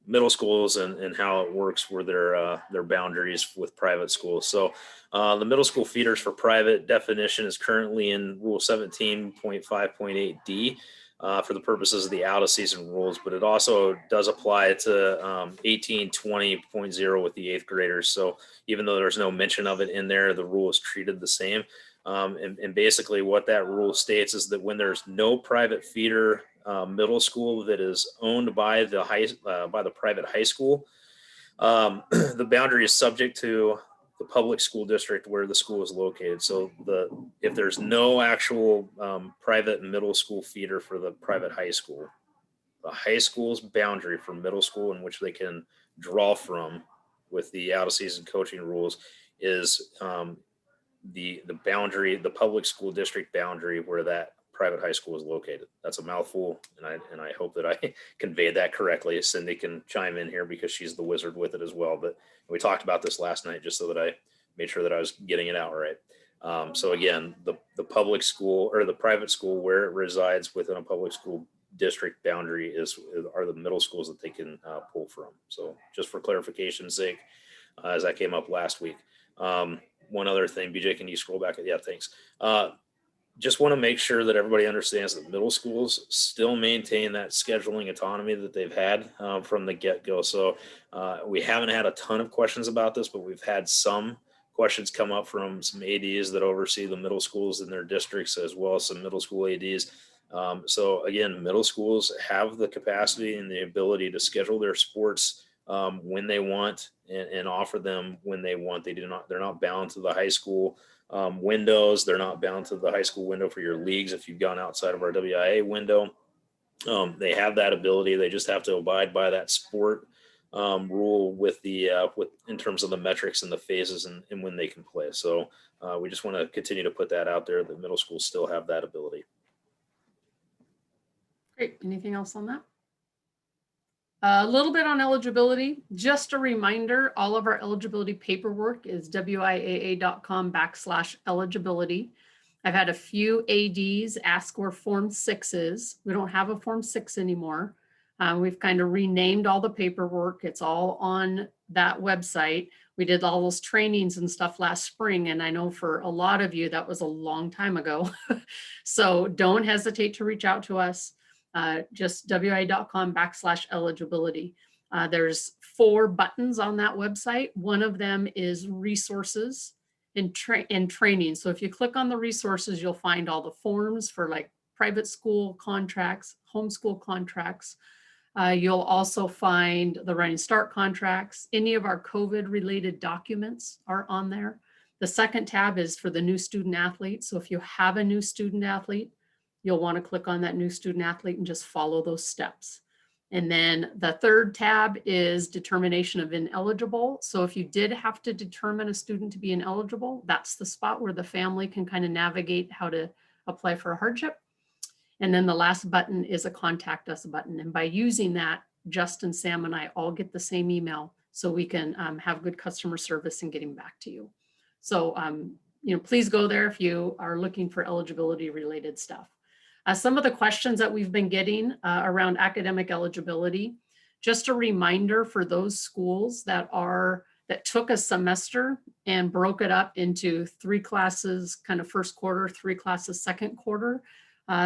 middle schools and how it works with their boundaries with private schools. So the middle school feeders for private definition is currently in Rule 17.5.8D for the purposes of the out of season rules, but it also does apply to 1820.0 with the 8th graders. So even though there's no mention of it in there, the rule is treated the same. And basically what that rule states is that when there's no private feeder middle school that is owned by the private high school, the boundary is subject to the public school district where the school is located. So if there's no actual private middle school feeder for the private high school, the high school's boundary for middle school in which they can draw from with the out of season coaching rules is the boundary, the public school district boundary where that private high school is located. That's a mouthful, and I hope that I conveyed that correctly. Cindy can chime in here because she's the wizard with it as well. But we talked about this last night just so that I made sure that I was getting it out right. So again, the public school or the private school where it resides within a public school district boundary are the middle schools that they can pull from. So just for clarification's sake, as that came up last week. One other thing, BJ, can you scroll back? Yeah, thanks. Just want to make sure that everybody understands that middle schools still maintain that scheduling autonomy that they've had from the get-go. So we haven't had a ton of questions about this, but we've had some questions come up from some ADs that oversee the middle schools in their districts, as well as some middle school ADs. So again, middle schools have the capacity and the ability to schedule their sports when they want and offer them when they want. They're not bound to the high school windows. They're not bound to the high school window for your leagues. If you've gone outside of our WIAA window, they have that ability. They just have to abide by that sport rule with in terms of the metrics and the phases and when they can play. So we just want to continue to put that out there, that middle schools still have that ability. Great. Anything else on that? A little bit on eligibility. Just a reminder, all of our eligibility paperwork is wiaa.com/eligibility. I've had a few ADs ask where Form 6 is. We don't have a Form 6 anymore. We've kind of renamed all the paperwork. It's all on that website. We did all those trainings and stuff last spring, and I know for a lot of you, that was a long time ago. So don't hesitate to reach out to us. Just wiaa.com/eligibility. There's 4 buttons on that website. One of them is resources and training. So if you click on the resources, you'll find all the forms for like private school contracts, homeschool contracts. You'll also find the Running Start contracts. Any of our COVID related documents are on there. The second tab is for the new student athlete. So if you have a new student athlete, you'll want to click on that new student athlete and just follow those steps. And then the third tab is determination of ineligible. So if you did have to determine a student to be ineligible, that's the spot where the family can kind of navigate how to apply for a hardship. And then the last button is a contact us button. And by using that, Justin, Sam, and I all get the same email so we can have good customer service and getting back to you. So, please go there if you are looking for eligibility related stuff. Some of the questions that we've been getting around academic eligibility, just a reminder for those schools that took a semester and broke it up into 3 classes, kind of first quarter, 3 classes, second quarter.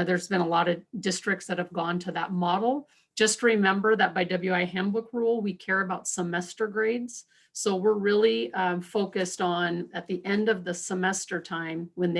There's been a lot of districts that have gone to that model. Just remember that by WI handbook rule, we care about semester grades. So we're really focused on at the end of the semester time when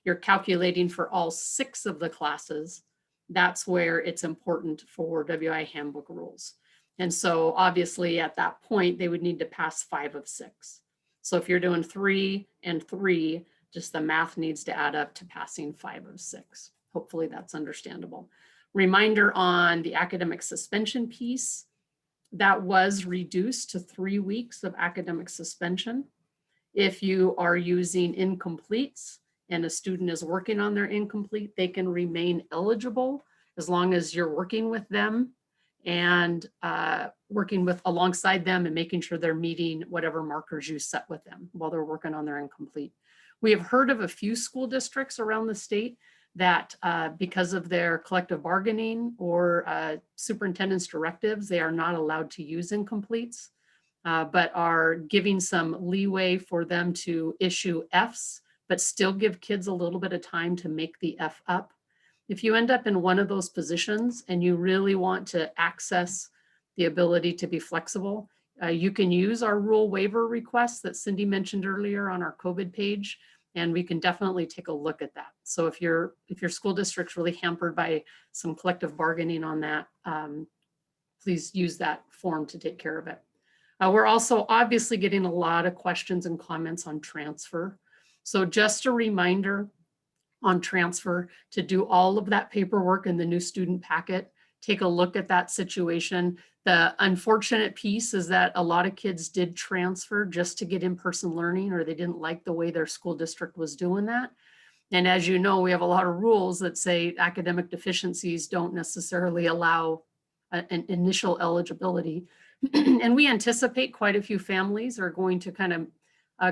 you're calculating for all 6 of the classes. That's where it's important for WI handbook rules. And so obviously at that point, they would need to pass 5 of 6. So if you're doing 3 and 3, just the math needs to add up to passing 5 of 6. Hopefully that's understandable. Reminder on the academic suspension piece, that was reduced to 3 weeks of academic suspension. If you are using incompletes and a student is working on their incomplete, they can remain eligible as long as you're working with them and working alongside them and making sure they're meeting whatever markers you set with them while they're working on their incomplete. We have heard of a few school districts around the state that because of their collective bargaining or superintendent's directives, they are not allowed to use incompletes, but are giving some leeway for them to issue Fs, but still give kids a little bit of time to make the F up. If you end up in one of those positions and you really want to access the ability to be flexible, you can use our rule waiver request that Cindy mentioned earlier on our COVID page, and we can definitely take a look at that. So if your school district's really hampered by some collective bargaining on that, please use that form to take care of it. We're also obviously getting a lot of questions and comments on transfer. So just a reminder on transfer to do all of that paperwork in the new student packet. Take a look at that situation. The unfortunate piece is that a lot of kids did transfer just to get in-person learning, or they didn't like the way their school district was doing that. And as you know, we have a lot of rules that say academic deficiencies don't necessarily allow an initial eligibility. And we anticipate quite a few families are going to kind of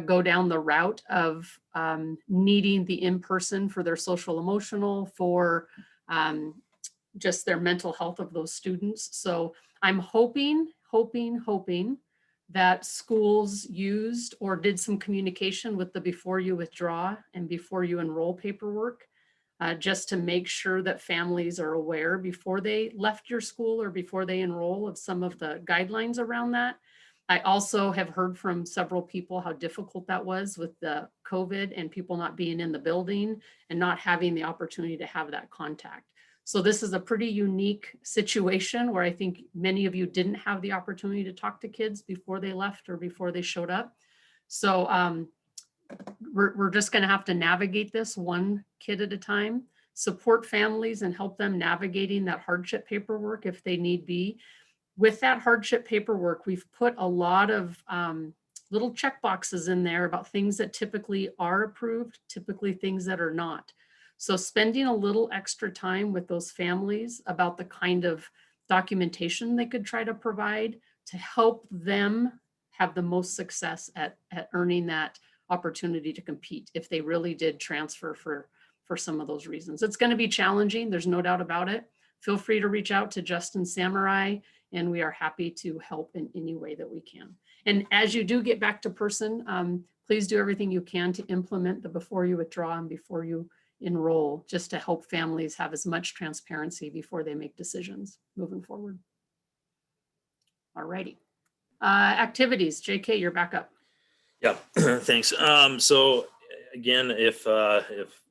go down the route of needing the in-person for their social emotional, for just their mental health of those students. So I'm hoping that schools used or did some communication with the before you withdraw and before you enroll paperwork, just to make sure that families are aware before they left your school or before they enroll of some of the guidelines around that. I also have heard from several people how difficult that was with the COVID and people not being in the building and not having the opportunity to have that contact. So this is a pretty unique situation where I think many of you didn't have the opportunity to talk to kids before they left or before they showed up. So we're just going to have to navigate this one kid at a time, support families and help them navigating that hardship paperwork if they need be. With that hardship paperwork, we've put a lot of little check boxes in there about things that typically are approved, typically things that are not. So spending a little extra time with those families about the kind of documentation they could try to provide to help them have the most success at earning that opportunity to compete if they really did transfer for some of those reasons. It's going to be challenging. There's no doubt about it. Feel free to reach out to Justin Samurai, and we are happy to help in any way that we can. And as you do get back to person, please do everything you can to implement the before you withdraw and before you enroll, just to help families have as much transparency before they make decisions moving forward. All righty. Activities, JK, you're back up. Yeah, thanks. So again, if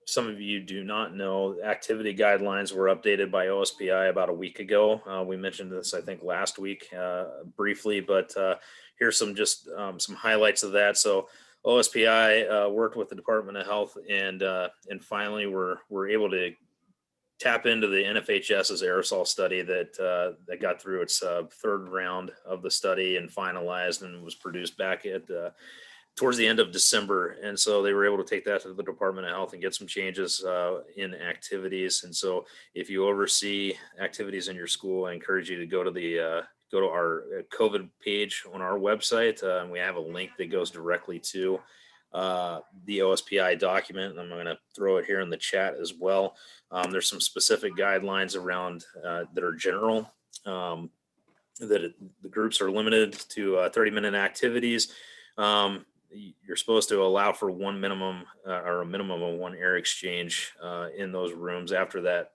some of you do not know, activity guidelines were updated by OSPI about a week ago. We mentioned this, I think, last week briefly, but here's some highlights of that. So OSPI worked with the Department of Health, and finally we're able to tap into the NFHS's aerosol study that got through its third round of the study and finalized and was produced back at towards the end of December. And so they were able to take that to the Department of Health and get some changes in activities. And so if you oversee activities in your school, I encourage you to go to our COVID page on our website. And we have a link that goes directly to the OSPI document. I'm going to throw it here in the chat as well. There's some specific guidelines around that are general, that the groups are limited to 30-minute activities. You're supposed to allow for one minimum or a minimum of one air exchange in those rooms after that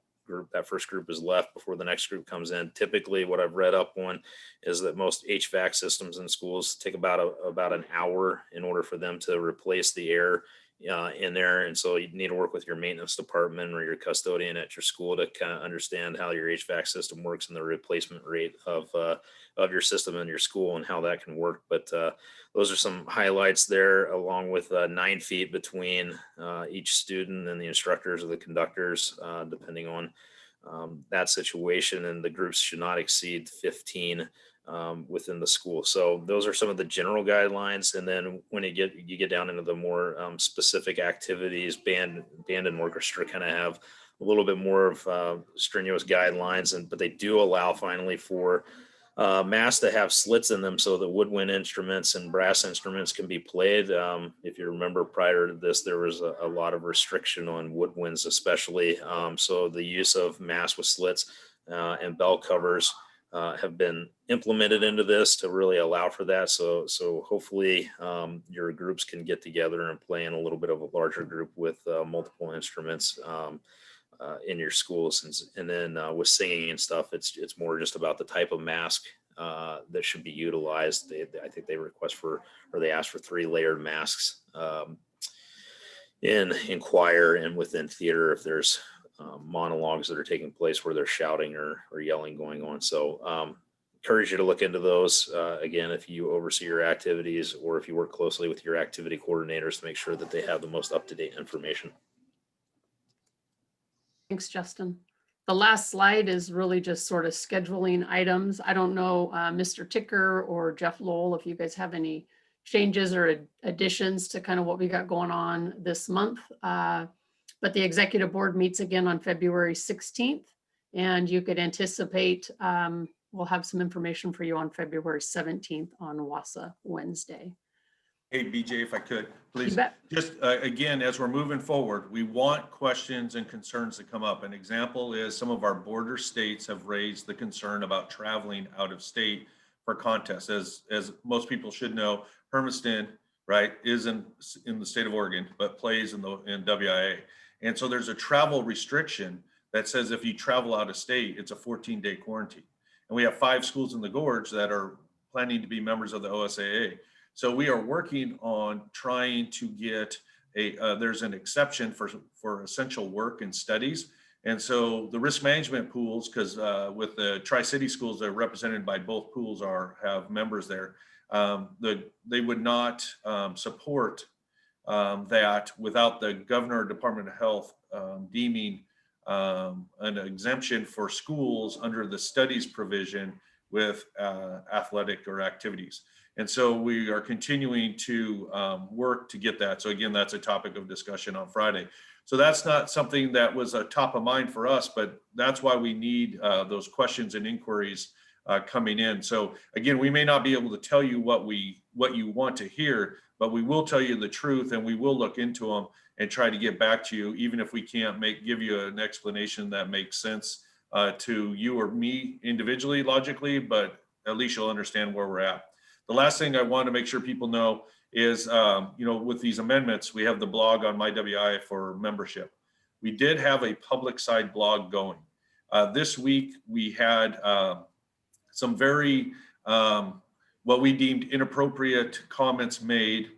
first group is left before the next group comes in. Typically, what I've read up on is that most HVAC systems in schools take about an hour in order for them to replace the air in there. And so you need to work with your maintenance department or your custodian at your school to kind of understand how your HVAC system works and the replacement rate of your system in your school and how that can work. But those are some highlights there, along with 9 feet between each student and the instructors or the conductors, depending on that situation. And the groups should not exceed 15 within the school. So those are some of the general guidelines. And then when you get down into the more specific activities, band and orchestra kind of have a little bit more of strenuous guidelines, but they do allow finally for masks to have slits in them so that woodwind instruments and brass instruments can be played. If you remember, prior to this, there was a lot of restriction on woodwinds, especially. So the use of masks with slits and bell covers have been implemented into this to really allow for that. So hopefully your groups can get together and play in a little bit of a larger group with multiple instruments in your schools. And then with singing and stuff, it's more just about the type of mask that should be utilized. I think they ask for 3 layered masks in choir and within theater if there's monologues that are taking place where they're shouting or yelling going on. So encourage you to look into those. Again, if you oversee your activities or if you work closely with your activity coordinators to make sure that they have the most up-to-date information. Thanks, Justin. The last slide is really just sort of scheduling items. I don't know, Mr. Tikker or Jeff Lowell, if you guys have any changes or additions to kind of what we got going on this month. But the executive board meets again on February 16th, and you could anticipate we'll have some information for you on February 17th on WSSAAA Wednesday. Hey, BJ, if I could, please. You bet. Just again, as we're moving forward, we want questions and concerns to come up. An example is some of our border states have raised the concern about traveling out of state for contests. As most people should know, Hermiston, right, is in the state of Oregon, but plays in WIAA. And so there's a travel restriction that says if you travel out of state, it's a 14-day quarantine. And we have 5 schools in the gorge that are planning to be members of the OSAA. So we are working on trying to get there's an exception for essential work and studies. And so the risk management pools, because with the Tri-City schools, they're represented by both pools have members there. They would not support that without the governor or Department of Health deeming an exemption for schools under the studies provision with athletic or activities. And so we are continuing to work to get that. So again, that's a topic of discussion on Friday. So that's not something that was a top of mind for us, but that's why we need those questions and inquiries coming in. So again, we may not be able to tell you what you want to hear, but we will tell you the truth, and we will look into them and try to get back to you, even if we can't give you an explanation that makes sense to you or me individually, logically, but at least you'll understand where we're at. The last thing I want to make sure people know is, with these amendments, we have the blog on my WIAA for membership. We did have a public side blog going. This week, we had some very, what we deemed inappropriate comments made,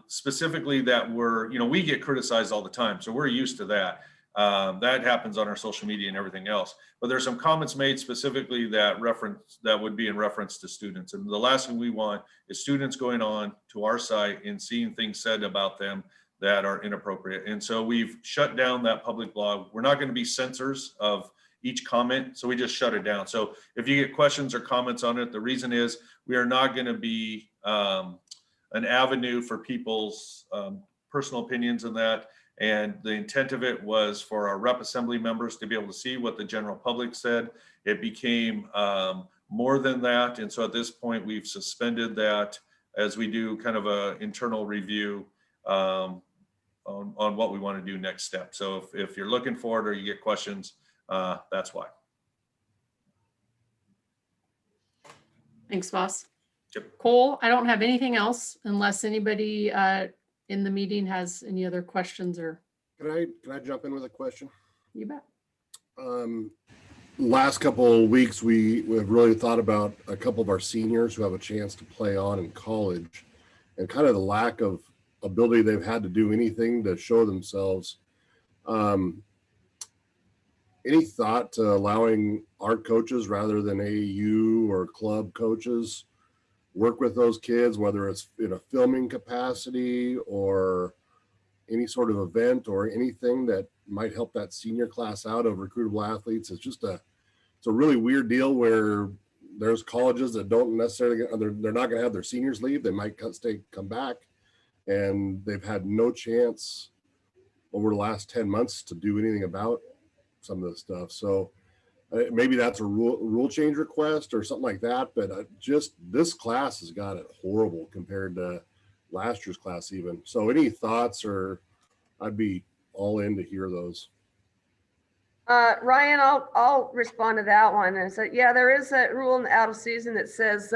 specifically that were, we get criticized all the time, so we're used to that. That happens on our social media and everything else. But there's some comments made specifically that would be in reference to students. And the last thing we want is students going on to our site and seeing things said about them that are inappropriate. And so we've shut down that public blog. We're not going to be censors of each comment, so we just shut it down. So if you get questions or comments on it, the reason is we are not going to be an avenue for people's personal opinions in that. And the intent of it was for our rep assembly members to be able to see what the general public said. It became more than that. And so at this point, we've suspended that as we do kind of an internal review on what we want to do next step. So if you're looking for it or you get questions, that's why. Thanks, Voss. Yep. Cole, I don't have anything else unless anybody in the meeting has any other questions or. Can I jump in with a question? You bet. Last couple of weeks, we have really thought about a couple of our seniors who have a chance to play on in college, and kind of the lack of ability they've had to do anything to show themselves. Any thought to allowing our coaches rather than AAU or club coaches work with those kids, whether it's in a filming capacity or any sort of event or anything that might help that senior class out of recruitable athletes? It's a really weird deal where there's colleges that don't necessarily, they're not going to have their seniors leave. They might come back, and they've had no chance over the last 10 months to do anything about some of this stuff. So maybe that's a rule change request or something like that, but just this class has got it horrible compared to last year's class even. So any thoughts, or I'd be all in to hear those. Ryan, I'll respond to that one. And so, yeah, there is a rule in the out of season that says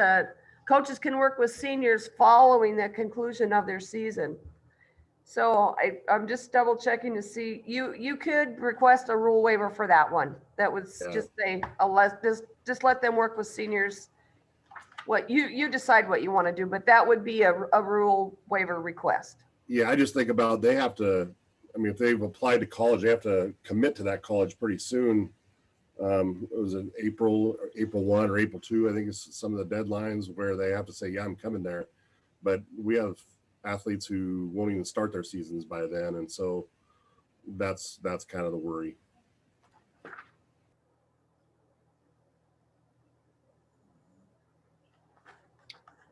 coaches can work with seniors following the conclusion of their season. So I'm just double checking to see, you could request a rule waiver for that one. That would just say, just let them work with seniors. What you decide what you want to do, but that would be a rule waiver request. Yeah, I just think about, they have to, if they've applied to college, they have to commit to that college pretty soon. It was in April 1 or April 2, I think it's some of the deadlines where they have to say, yeah, I'm coming there. But we have athletes who won't even start their seasons by then. And so that's kind of the worry.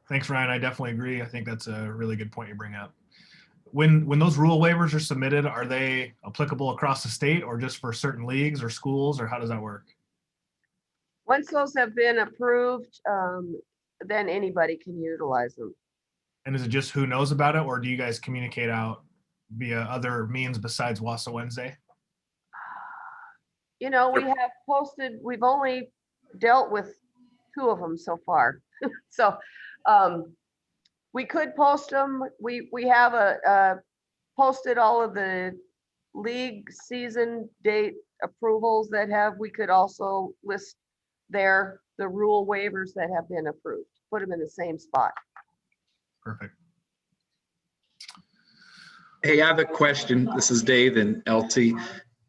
Thanks, Ryan. I definitely agree. I think that's a really good point you bring up. When those rule waivers are submitted, are they applicable across the state or just for certain leagues or schools, or how does that work? Once those have been approved, then anybody can utilize them. And is it just who knows about it, or do you guys communicate out via other means besides WSSAAA Wednesday? We have posted, we've only dealt with 2 of them so far. So we could post them. We have posted all of the league season date approvals that we could also list there the rule waivers that have been approved. put them in the same spot. Perfect. Hey, I have a question. This is Dave in LT.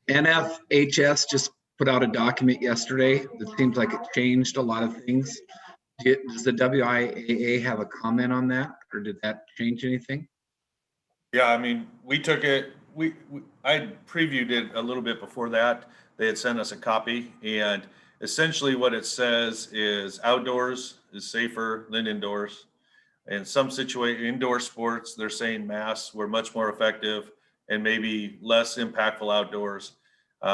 NFHS just put out a document yesterday that seems like it changed a lot of things. Does the WIAA have a comment on that, or did that change anything? Yeah, I mean, we took it, I previewed it a little bit before that. They had sent us a copy, and essentially what it says is outdoors is safer than indoors. In some indoor sports, they're saying masks were much more effective and maybe less impactful outdoors.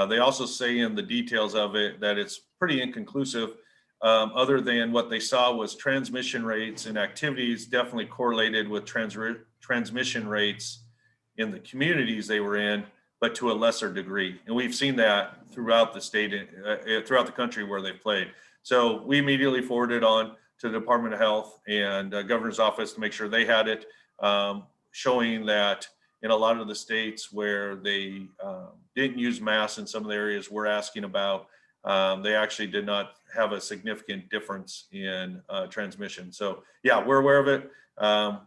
They also say in the details of it that it's pretty inconclusive, other than what they saw was transmission rates and activities definitely correlated with transmission rates in the communities they were in, but to a lesser degree. And we've seen that throughout the state, throughout the country where they've played. So we immediately forwarded on to the Department of Health and Governor's Office to make sure they had it, showing that in a lot of the states where they didn't use masks in some of the areas we're asking about, they actually did not have a significant difference in transmission. So yeah, we're aware of it.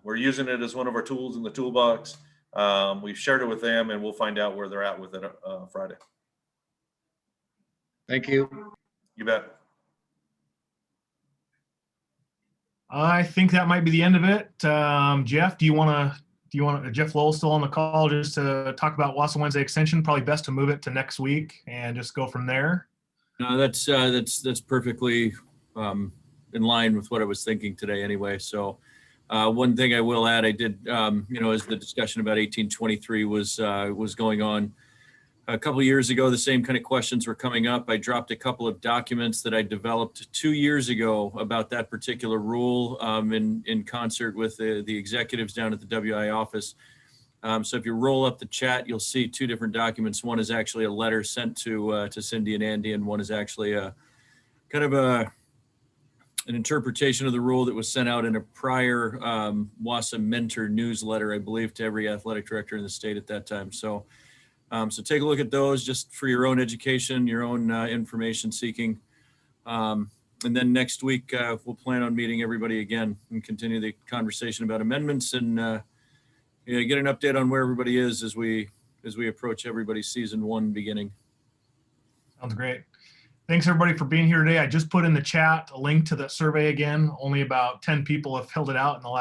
We're using it as one of our tools in the toolbox. We've shared it with them, and we'll find out where they're at with it Friday. Thank you. You bet. I think that might be the end of it. Jeff, do you want to, Jeff Lowell still on the call just to talk about WSSAAA Wednesday extension? Probably best to move it to next week and just go from there. No, that's perfectly in line with what I was thinking today anyway. So one thing I will add, I did, as the discussion about 1823 was going on a couple of years ago, the same kind of questions were coming up. I dropped a couple of documents that I developed 2 years ago about that particular rule in concert with the executives down at the WIAA office. So if you roll up the chat, you'll see two different documents. One is actually a letter sent to Cindy and Andy, and one is actually a kind of an interpretation of the rule that was sent out in a prior WSSAA mentor newsletter, I believe, to every athletic director in the state at that time. So take a look at those just for your own education, your own information seeking. And then next week, we'll plan on meeting everybody again and continue the conversation about amendments and get an update on where everybody is as we approach everybody's season 1 beginning. Sounds great. Thanks everybody for being here today. I just put in the chat a link to the survey again. Only about 10 people have filled it out in the last